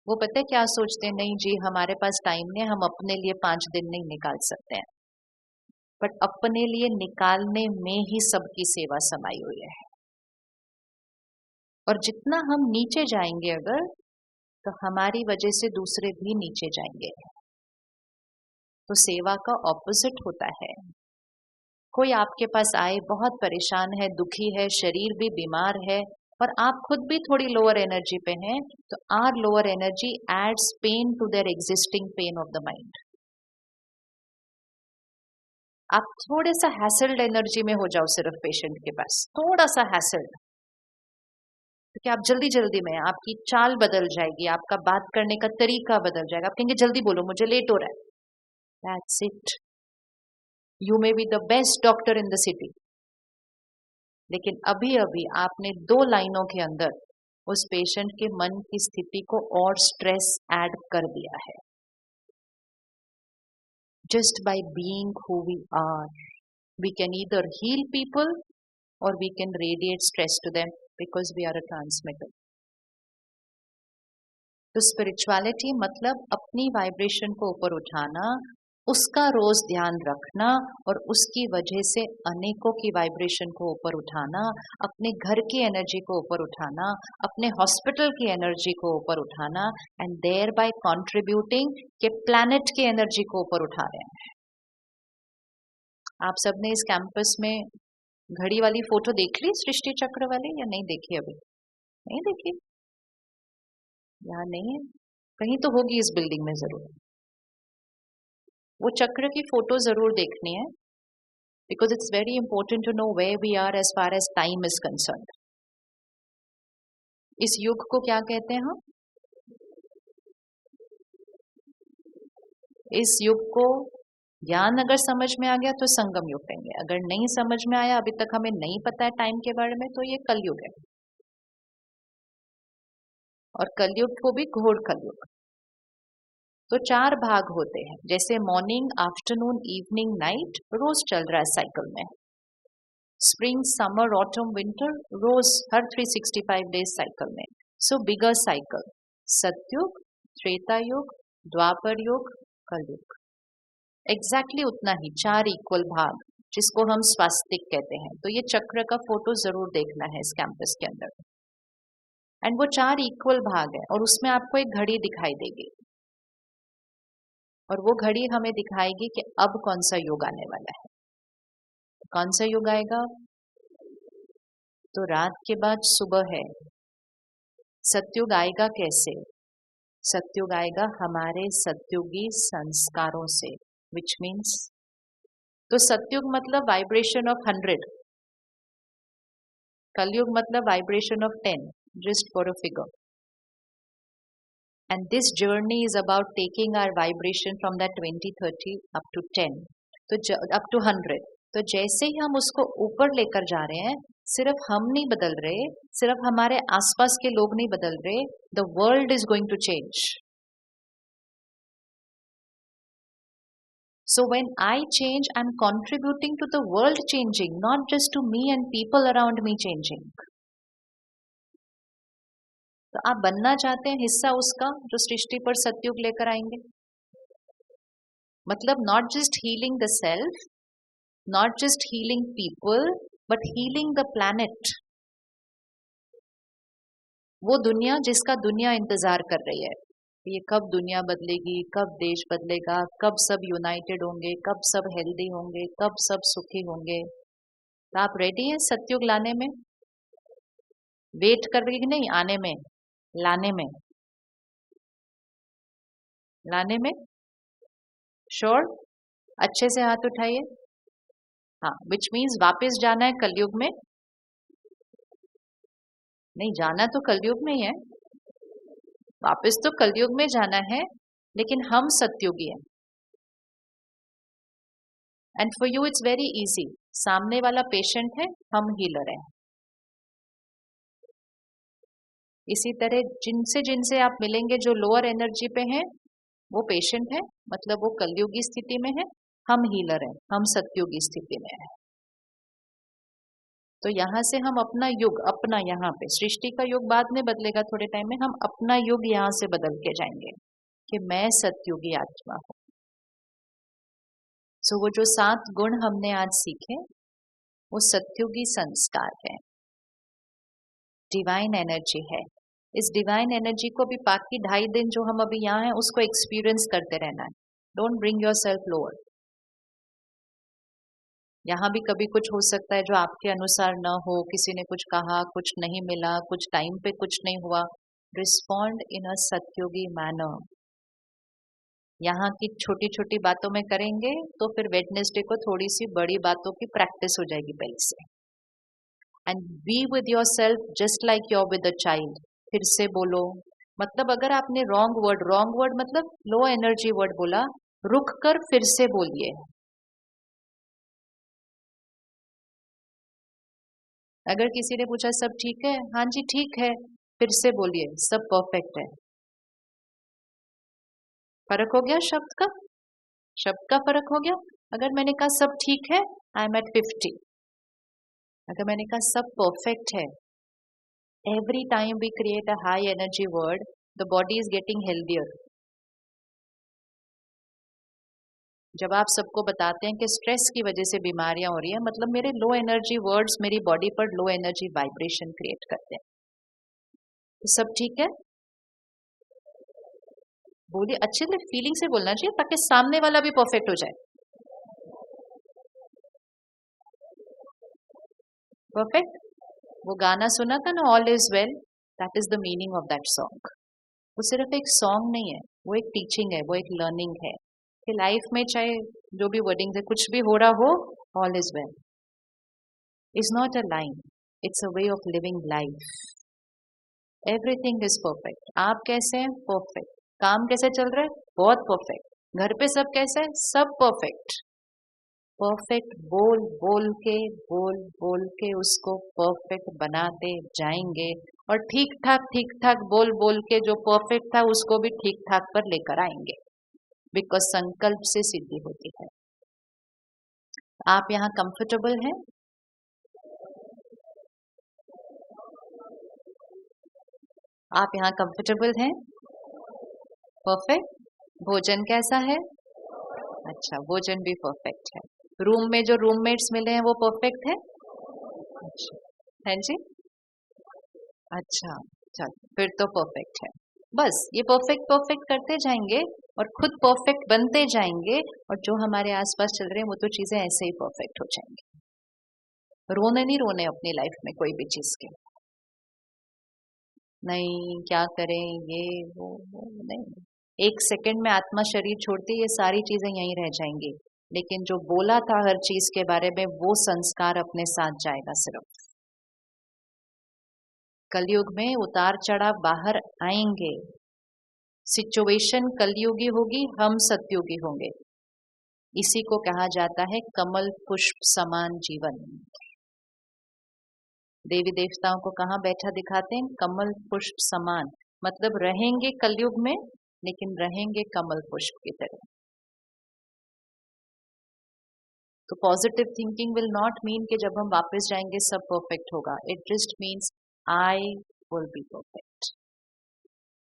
वो पता है क्या सोचते हैं, नहीं जी हमारे पास टाइम नहीं, हम अपने लिए 5 दिन नहीं निकाल सकते हैं। बट अपने लिए निकालने में ही सबकी सेवा समाई हुई है। और जितना हम नीचे जाएंगे अगर, तो हमारी वजह से दूसरे भी नीचे जाएंगे। तो सेवा का ऑपोजिट होता है। कोई आपके पास आए, बहुत परेशान है, दुखी है, शरीर भी बीमार है, और आप खुद भी थोड़ी लोअर एनर्जी पे हैं, तो our lower energy adds pain to their existing pain of the mind. आप थोड़े सा हैसल्ड एनर्जी में हो जाओ सिर्फ पेशेंट के पास, थोड़ा सा हैसल्ड, क्योंकि आप जल्दी जल्दी में, आपकी चाल बदल जाएगी, आपका बात करने का तरीका बदल जाएगा, आप कहेंगे जल्दी बोलो मुझे लेट हो रहा है। That's it. You may be the best doctor in the city, लेकिन अभी अभी आपने 2 लाइनों के अंदर उस पेशेंट के मन की स्थिति को और स्ट्रेस ऐड कर दिया है, just by being who we are. We can either heal people or we can radiate stress to them because we are a transmitter. तो स्पिरिचुअलिटी मतलब अपनी वाइब्रेशन को ऊपर उठाना, उसका रोज ध्यान रखना और उसकी वजह से अनेकों की वाइब्रेशन को ऊपर उठाना, अपने घर की एनर्जी को ऊपर उठाना, अपने हॉस्पिटल की एनर्जी को ऊपर उठाना एंड देयर बाय कंट्रीब्यूटिंग के प्लैनेट की एनर्जी को ऊपर उठा रहे हैं. आप सबने इस कैंपस में घड़ी वाली फोटो देख ली सृष्टि चक्र वाली या नहीं देखी? अभी नहीं देखी? यहाँ नहीं है, कहीं तो होगी इस बिल्डिंग में जरूर. वो चक्र की फोटो जरूर देखनी है because it's very important to know where we are as far as time is concerned. इस युग को क्या कहते हैं हम? इस युग को ज्ञान अगर समझ में आ गया तो संगम युग कहेंगे, अगर नहीं समझ में आया, अभी तक हमें नहीं पता है टाइम के बारे में, तो ये कलयुग है. और कलयुग को भी घोर कलयुग. तो 4 भाग होते हैं, जैसे मॉर्निंग, आफ्टरनून, इवनिंग, नाइट रोज चल रहा है साइकिल में. स्प्रिंग, समर, ऑटम, विंटर रोज हर 365 डेज साइकिल में. सो बिगर साइकिल सतयुग, त्रेता युग, द्वापर युग, कलयुग. एग्जैक्टली उतना ही 4 इक्वल भाग जिसको हम स्वास्तिक कहते हैं. तो ये चक्र का फोटो जरूर देखना है इस कैंपस के अंदर. एंड वो 4 इक्वल भाग है और उसमें आपको एक घड़ी दिखाई देगी और वो घड़ी हमें दिखाएगी कि अब कौन सा युग आने वाला है. कौन सा युग आएगा? तो रात के बाद सुबह है. सतयुग आएगा कैसे? सतयुग आएगा हमारे सतयुगी संस्कारों से, विच मीन्स, तो सतयुग मतलब वाइब्रेशन ऑफ 100, कलयुग मतलब vibration of 10, just for a figure. And this journey is about taking our vibration from that 20, 30 up to 10, तो up to 100. तो जैसे ही हम उसको ऊपर लेकर जा रहे हैं, सिर्फ हम नहीं बदल रहे, सिर्फ हमारे आसपास के लोग नहीं बदल रहे, the world is going to change. So when I change, I'm contributing to the world changing, not just to me and people around me changing. तो आप बनना चाहते हैं हिस्सा उसका जो सृष्टि पर सतयुग लेकर आएंगे. मतलब not just healing the self, not just healing people, but healing the planet. वो दुनिया जिसका दुनिया इंतजार कर रही है, ये कब दुनिया बदलेगी, कब देश बदलेगा, कब सब यूनाइटेड होंगे, कब सब हेल्दी होंगे, कब सब सुखी होंगे. तो आप रेडी हैं सतयुग लाने में? वेट कर रही नहीं आने में, लाने में, लाने में श्योर? अच्छे से हाथ उठाइए. हाँ, विच मीन्स वापस जाना है कलयुग में? नहीं, जाना तो कलयुग में ही है, वापस तो कलयुग में जाना है, लेकिन हम सतयुगी हैं. And for you it's very easy. सामने वाला पेशेंट है, हम हीलर हैं. इसी तरह जिनसे जिनसे आप मिलेंगे जो लोअर एनर्जी पे हैं, वो पेशेंट है, मतलब वो कलयुगी स्थिति में है. हम हीलर हैं, हम सतयुगी स्थिति में हैं. तो यहाँ से हम अपना युग, अपना यहाँ पे सृष्टि का युग बाद में बदलेगा थोड़े टाइम में, हम अपना युग यहाँ से बदल के जाएंगे कि मैं सतयुगी आत्मा हूँ. सो वो जो 7 गुण हमने आज सीखे वो सतयुगी संस्कार है, डिवाइन एनर्जी है. इस डिवाइन एनर्जी को भी बाकी 2.5 दिन जो हम अभी यहाँ हैं उसको एक्सपीरियंस करते रहना है. Don't bring your self lower. यहाँ भी कभी कुछ हो सकता है जो आपके अनुसार न हो, किसी ने कुछ कहा, कुछ नहीं मिला, कुछ टाइम पे कुछ नहीं हुआ. रिस्पॉन्ड इन अ सतयुगी मैनर. यहाँ की छोटी छोटी बातों में करेंगे तो फिर वेडनेसडे को थोड़ी सी बड़ी बातों की प्रैक्टिस हो जाएगी पहले से. And be with your self just like your with a child. फिर से बोलो, मतलब अगर आपने रॉन्ग वर्ड मतलब लो एनर्जी वर्ड बोला, रुक कर फिर से बोलिए. अगर किसी ने पूछा सब ठीक है, हाँ जी ठीक है, फिर से बोलिए सब परफेक्ट है. फर्क हो गया शब्द का? शब्द का फर्क हो गया. अगर मैंने कहा सब ठीक है, आई एम एट 50। अगर मैंने कहा सब परफेक्ट है, every time we create a high energy word, the body is getting healthier. जब आप सबको बताते हैं कि स्ट्रेस की वजह से बीमारियां हो रही है, मतलब मेरे लो एनर्जी वर्ड्स मेरी बॉडी पर लो एनर्जी वाइब्रेशन क्रिएट करते हैं। तो सब ठीक है? बोलिए, अच्छे से फीलिंग से बोलना चाहिए ताकि सामने वाला भी परफेक्ट हो जाए। परफेक्ट। वो गाना सुना था ना, all is well, that is the meaning of that song. वो सिर्फ एक सॉन्ग नहीं है, वो एक टीचिंग है, वो एक लर्निंग है कि लाइफ में चाहे जो भी वर्डिंग है, कुछ भी हो रहा हो, all is well is not a line, it's a way of living life. Everything is perfect. आप कैसे हैं? परफेक्ट। काम कैसे चल रहा है? बहुत परफेक्ट। घर पे सब कैसे है? सब परफेक्ट। परफेक्ट बोल बोल के उसको परफेक्ट बनाते जाएंगे, और ठीक ठाक बोल के जो परफेक्ट था उसको भी ठीक ठाक पर लेकर आएंगे, बिकॉज संकल्प से सिद्धि होती है। आप यहाँ कंफर्टेबल हैं? आप यहाँ कंफर्टेबल हैं? परफेक्ट। भोजन कैसा है? अच्छा, भोजन भी परफेक्ट है। रूम में जो रूममेट्स मिले हैं वो परफेक्ट है? अच्छा, है जी। अच्छा, चल फिर तो परफेक्ट है। बस ये परफेक्ट परफेक्ट करते जाएंगे और खुद परफेक्ट बनते जाएंगे, और जो हमारे आसपास चल रहे हैं वो तो चीजें ऐसे ही परफेक्ट हो जाएंगी। रोने नहीं रोने अपनी लाइफ में कोई भी चीज के, नहीं क्या करें ये वो नहीं। एक सेकंड में आत्मा शरीर छोड़ती, ये सारी चीजें यहीं रह जाएंगी, लेकिन जो बोला था हर चीज के बारे में वो संस्कार अपने साथ जाएगा सिर्फ। कलयुग में उतार चढ़ाव बाहर आएंगे, सिचुएशन कलयुगी होगी, हम सतयुगी होंगे। इसी को कहा जाता है कमल पुष्प समान जीवन। देवी देवताओं को कहाँ बैठा दिखाते हैं? कमल पुष्प समान, मतलब रहेंगे कलयुग में लेकिन रहेंगे कमल पुष्प की तरह। तो positive thinking will not mean कि जब हम वापस जाएंगे सब परफेक्ट होगा। It just means I will be perfect.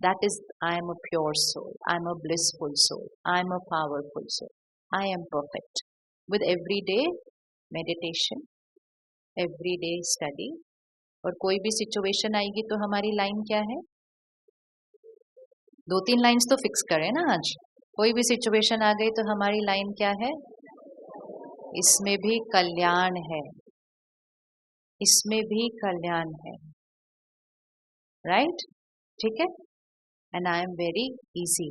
That is, I am a pure soul, I am a blissful soul, I am a powerful soul, I am perfect. With every day meditation, every day study, और कोई भी सिचुएशन आएगी तो हमारी लाइन क्या है? 2-3 लाइंस तो फिक्स करें ना आज। कोई भी सिचुएशन आ गई तो हमारी लाइन क्या है? इसमें भी कल्याण है, इसमें भी कल्याण है, राइट? ठीक है। And I am very easy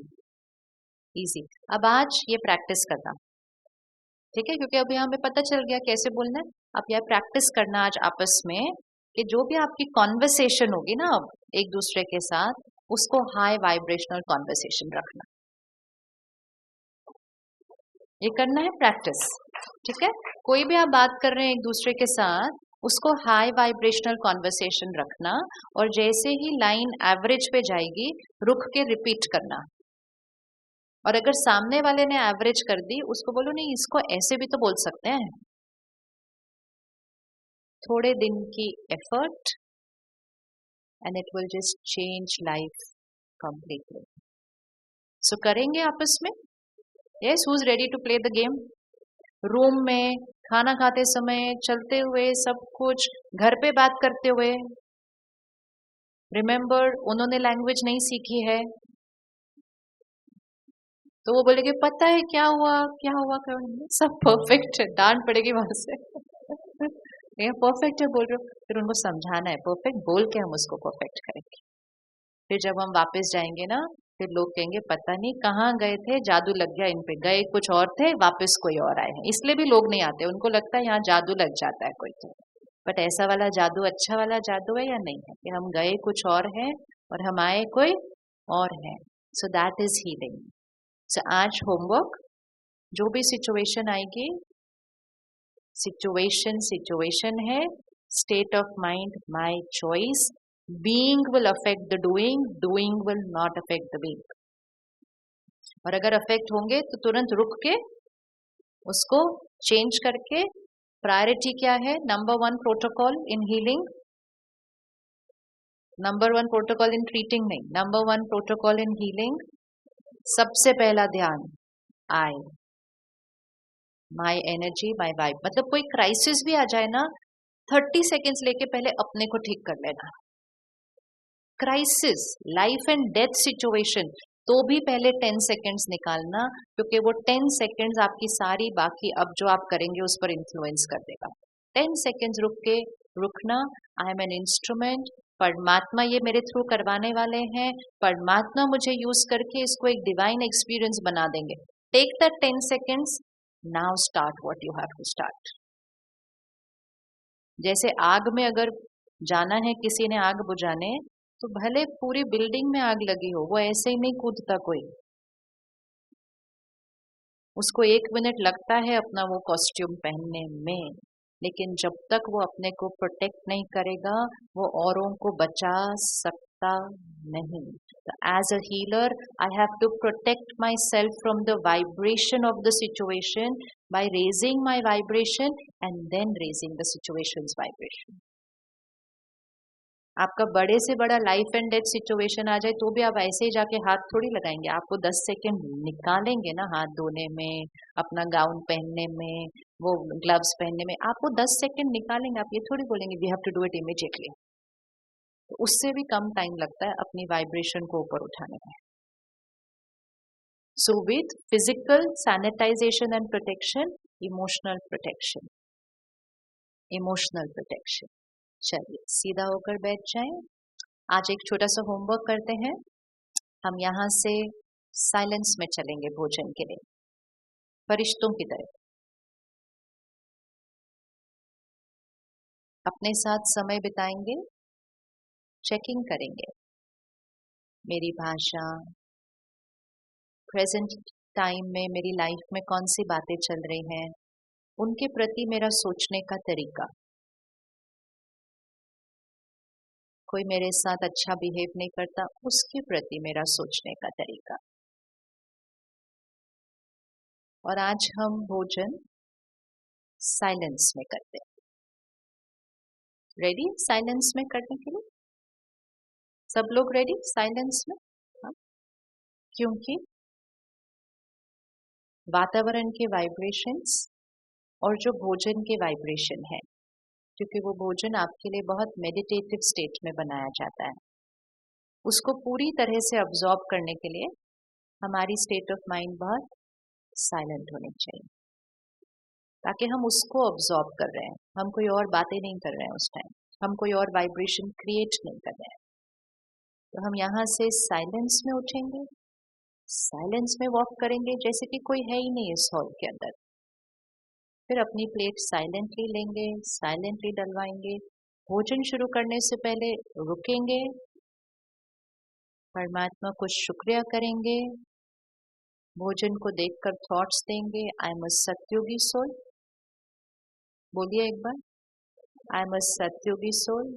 easy. अब आज ये प्रैक्टिस करना, ठीक है, क्योंकि अभी हमें पता चल गया कैसे बोलना है। अब यह प्रैक्टिस करना आज आपस में कि जो भी आपकी कॉन्वर्सेशन होगी ना अब एक दूसरे के साथ, उसको हाई वाइब्रेशनल कॉन्वर्सेशन रखना। ये करना है प्रैक्टिस, ठीक है। कोई भी आप बात कर रहे हैं एक दूसरे के साथ, उसको हाई वाइब्रेशनल कॉन्वर्सेशन रखना, और जैसे ही लाइन एवरेज पे जाएगी रुक के रिपीट करना। और अगर सामने वाले ने एवरेज कर दी, उसको बोलो नहीं इसको ऐसे भी तो बोल सकते हैं। थोड़े दिन की effort and it will just change life completely. So करेंगे आपस में। Yes, who is ready to play the game? Room में, खाना खाते समय, चलते हुए, सब कुछ, घर पे बात करते हुए। रिमेंबर, उन्होंने लैंग्वेज नहीं सीखी है तो वो बोलेगे पता है क्या हुआ क्या हुआ क्या हुआ? सब परफेक्ट है, डांट पड़ेगी वहां से। ये परफेक्ट है बोल रहे हो, फिर उनको समझाना है परफेक्ट बोल के हम उसको परफेक्ट करेंगे। फिर जब हम वापस जाएंगे ना, फिर लोग कहेंगे पता नहीं कहाँ गए थे, जादू लग गया इन पे, गए कुछ और थे वापस कोई और आए हैं। इसलिए भी लोग नहीं आते, उनको लगता है यहाँ जादू लग जाता है कोई तो। बट ऐसा वाला जादू अच्छा वाला जादू है या नहीं है कि हम गए कुछ और हैं और हम आए कोई और है। So that is healing. So आज होमवर्क, जो भी सिचुएशन आएगी, सिचुएशन सिचुएशन है, state of mind my choice, being will affect the doing, doing will not affect the being. और अगर अफेक्ट होंगे तो तुरंत रुक के उसको चेंज करके प्रायोरिटी क्या है? Number one protocol in healing, number one protocol in treating नहीं, number one protocol in healing, सबसे पहला ध्यान आई, माई एनर्जी, माई वाइब। मतलब कोई क्राइसिस भी आ जाए ना, 30 सेकेंड्स लेके पहले अपने को ठीक कर लेना। Crisis, life and death situation, तो भी पहले 10 सेकेंड्स निकालना, क्योंकि वो 10 सेकेंड्स आपकी सारी बाकी अब जो आप करेंगे उस पर इन्फ्लुएंस कर देगा। 10 सेकेंड्स रुक के रुकना, आई एम एन इंस्ट्रूमेंट, परमात्मा ये मेरे थ्रू करवाने वाले हैं, परमात्मा मुझे यूज करके इसको एक डिवाइन एक्सपीरियंस बना देंगे। Take that 10 seconds, now start what you have to start. जैसे आग में अगर जाना है किसी ने आग बुझाने, तो भले पूरी बिल्डिंग में आग लगी हो, वो ऐसे ही नहीं कूदता कोई, उसको 1 मिनट लगता है अपना वो कॉस्ट्यूम पहनने में, लेकिन जब तक वो अपने को प्रोटेक्ट नहीं करेगा वो औरों को बचा सकता नहीं। As a healer I have to protect myself from the vibration of the situation by raising my vibration and then raising the situation's vibration. आपका बड़े से बड़ा लाइफ एंड डेथ सिचुएशन आ जाए तो भी आप ऐसे ही जाके हाथ थोड़ी लगाएंगे, आपको 10 सेकेंड निकालेंगे ना हाथ धोने में, अपना गाउन पहनने में, वो ग्लव्स पहनने में, आपको 10 सेकेंड निकालेंगे। आप ये थोड़ी बोलेंगे we have to do it immediately. तो उससे भी कम टाइम लगता है अपनी वाइब्रेशन को ऊपर उठाने में। So with physical sanitisation and protection, emotional protection, emotional protection. चलिए सीधा होकर बैठ जाएं। आज एक छोटा सा होमवर्क करते हैं। हम यहाँ से साइलेंस में चलेंगे भोजन के लिए, फरिश्तों की तरह। अपने साथ समय बिताएंगे, चेकिंग करेंगे मेरी भाषा, प्रेजेंट टाइम में मेरी लाइफ में कौन सी बातें चल रही हैं, उनके प्रति मेरा सोचने का तरीका। कोई मेरे साथ अच्छा बिहेव नहीं करता, उसके प्रति मेरा सोचने का तरीका। और आज हम भोजन साइलेंस में करते हैं। रेडी साइलेंस में करने के लिए? सब लोग रेडी साइलेंस में? हाँ? क्योंकि वातावरण के वाइब्रेशंस और जो भोजन के वाइब्रेशन है, क्योंकि वो भोजन आपके लिए बहुत मेडिटेटिव स्टेट में बनाया जाता है, उसको पूरी तरह से अब्जॉर्ब करने के लिए हमारी स्टेट ऑफ माइंड बहुत साइलेंट होनी चाहिए, ताकि हम उसको अब्जॉर्ब कर रहे हैं, हम कोई और बातें नहीं कर रहे हैं उस टाइम, हम कोई और वाइब्रेशन क्रिएट नहीं कर रहे हैं। तो हम यहाँ से साइलेंस में उठेंगे, साइलेंस में वॉक करेंगे जैसे कि कोई है ही नहीं इस हॉल के अंदर। फिर अपनी प्लेट साइलेंटली लेंगे, साइलेंटली डलवाएंगे। भोजन शुरू करने से पहले रुकेंगे, परमात्मा को शुक्रिया करेंगे, भोजन को देखकर थॉट्स देंगे। आई एम अ सत्योगी सोल, बोलिए एक बार, आई एम अ सत्योगी soul,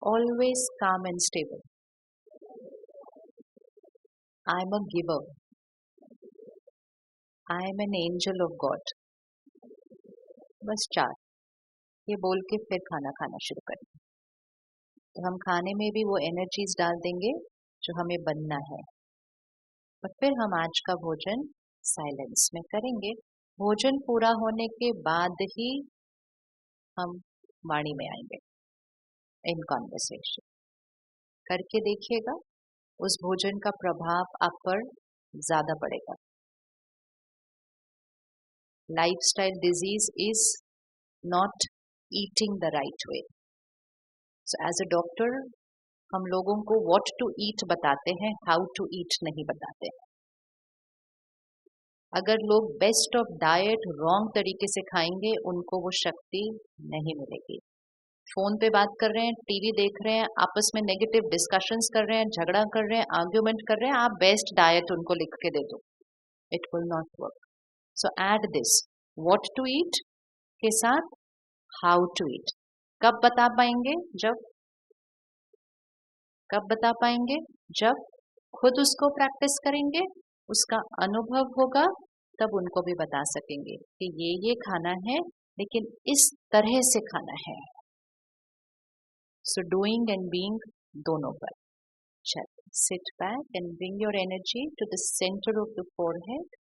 always calm and stable. I am a giver, I am an angel of God. बस 4 ये बोल के फिर खाना खाना शुरू करेंगे। तो हम खाने में भी वो एनर्जीज डाल देंगे जो हमें बनना है, और फिर हम आज का भोजन साइलेंस में करेंगे। भोजन पूरा होने के बाद ही हम वाणी में आएंगे, इन कॉन्वर्सेशन। करके देखिएगा, उस भोजन का प्रभाव आप पर ज्यादा पड़ेगा। Lifestyle disease is not eating the right way. So as a doctor हम लोगों को व्हाट टू ईट बताते हैं, हाउ टू ईट नहीं बताते। अगर लोग बेस्ट ऑफ डाइट रॉन्ग तरीके से खाएंगे, उनको वो शक्ति नहीं मिलेगी। फोन पे बात कर रहे हैं, टीवी देख रहे हैं, आपस में नेगेटिव डिस्कशंस कर रहे हैं, झगड़ा कर रहे हैं, आर्ग्यूमेंट कर रहे हैं, आप बेस्ट डाइट उनको लिख के दे दो, it will not work. So add this what to eat के साथ हाउ टू ईट। कब बता पाएंगे? कब बता पाएंगे? जब खुद उसको प्रैक्टिस करेंगे, उसका अनुभव होगा, तब उनको भी बता सकेंगे कि ये खाना है, लेकिन इस तरह से खाना है। सो डूइंग एंड बीइंग दोनों पर। चलिए, sit back and bring your energy to the centre of the forehead.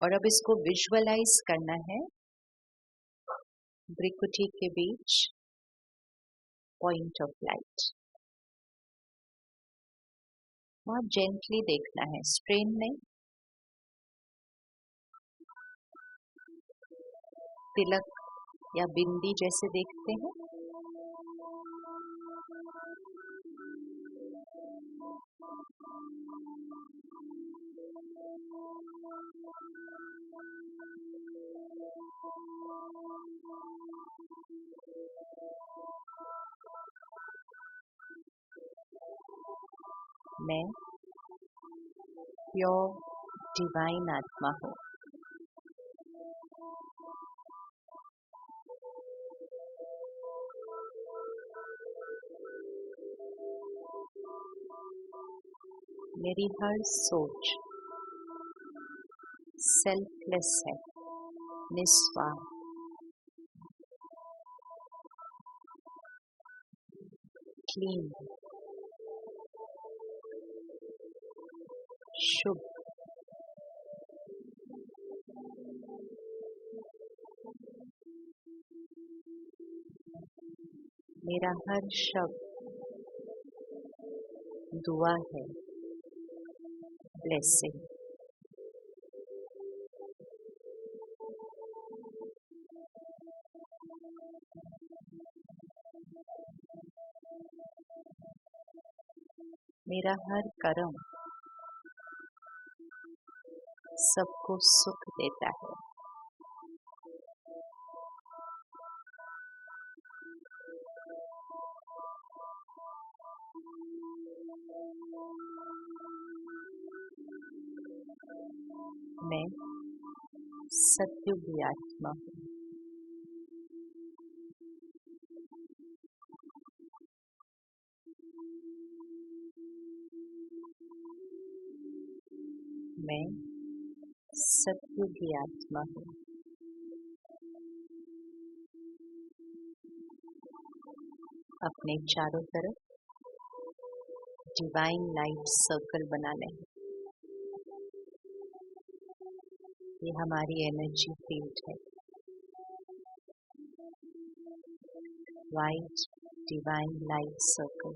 और अब इसको विजुअलाइज करना है, भ्रिकुटी के बीच पॉइंट ऑफ लाइट। बहुत जेंटली देखना है, स्ट्रेन नहीं। तिलक या बिंदी जैसे देखते हैं। मैं प्योर डिवाइन आत्मा हूँ। मेरी हर सोच सेल्फलेस है, निस्वार्थ, क्लीन, शुभ। मेरा हर शब्द दुआ है, ब्लेसिंग। मेरा हर कर्म सबको सुख देता है। मैं सत्युगी आत्मा हूँ। मैं सत्युगी आत्मा हूँ। अपने चारों तरफ डिवाइन लाइट सर्कल बना लें। ये हमारी एनर्जी फील्ड है। White divine light circle.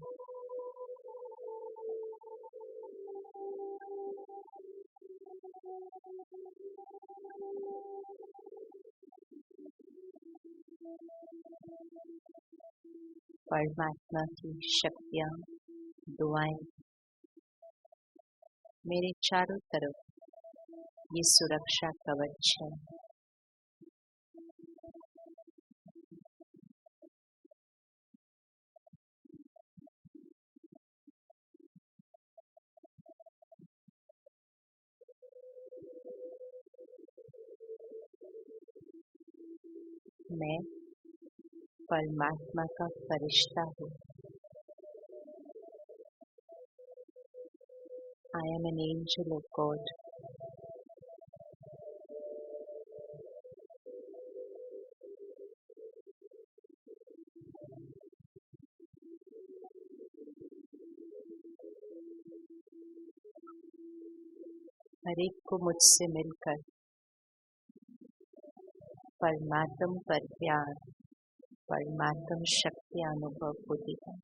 परमात्मा की शक्तियाँ, दुआएं मेरे चारों तरफ ये सुरक्षा कवच है। मैं परमात्मा का फरिश्ता हूँ। I am an angel of God. हर एक को मुझसे मिलकर परमात्म पर प्यार, परमात्म शक्ति अनुभव होती है।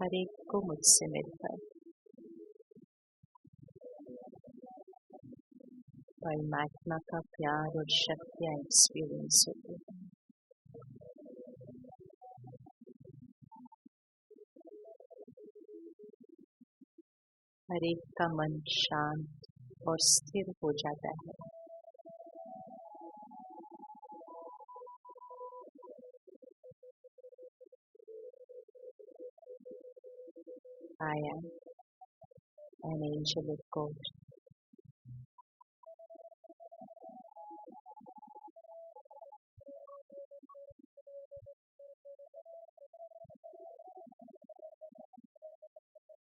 हर एक को मुझसे मिलकर परमात्मा का प्यार और शक्तियाँ एक्सपीरियंस होती है। हर एक का मन शांत और स्थिर हो जाता है। I am an angel of God.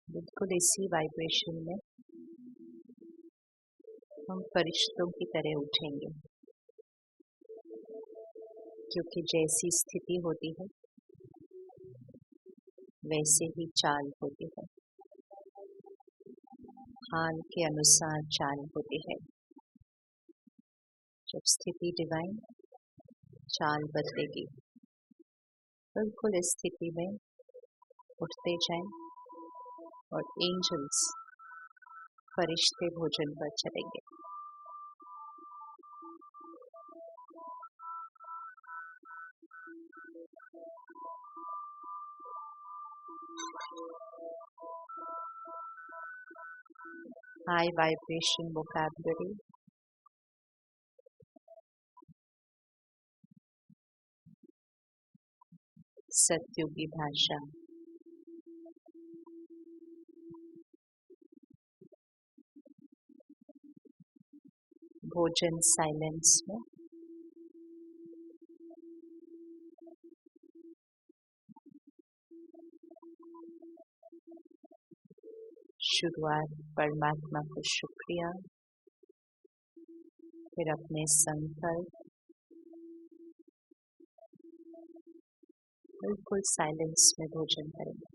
बिल्कुल इसी वाइब्रेशन में हम फरिश्तों की तरह उठेंगे, क्योंकि जैसी स्थिति होती है वैसे ही चाल होती है, हाल के अनुसार चाल होती है। जब स्थिति डिवाइन, चाल बदलेगी। बिल्कुल इस स्थिति में उठते जाएं और एंजल्स, फरिश्ते भोजन पर चलेंगे। हाई वाइब्रेशन वोकैबुलरी, सत्युगी भाषा, भोजन साइलेंस में, शुरुआत परमात्मा को शुक्रिया, फिर अपने संकल्प, बिल्कुल साइलेंस में भोजन करेंगे।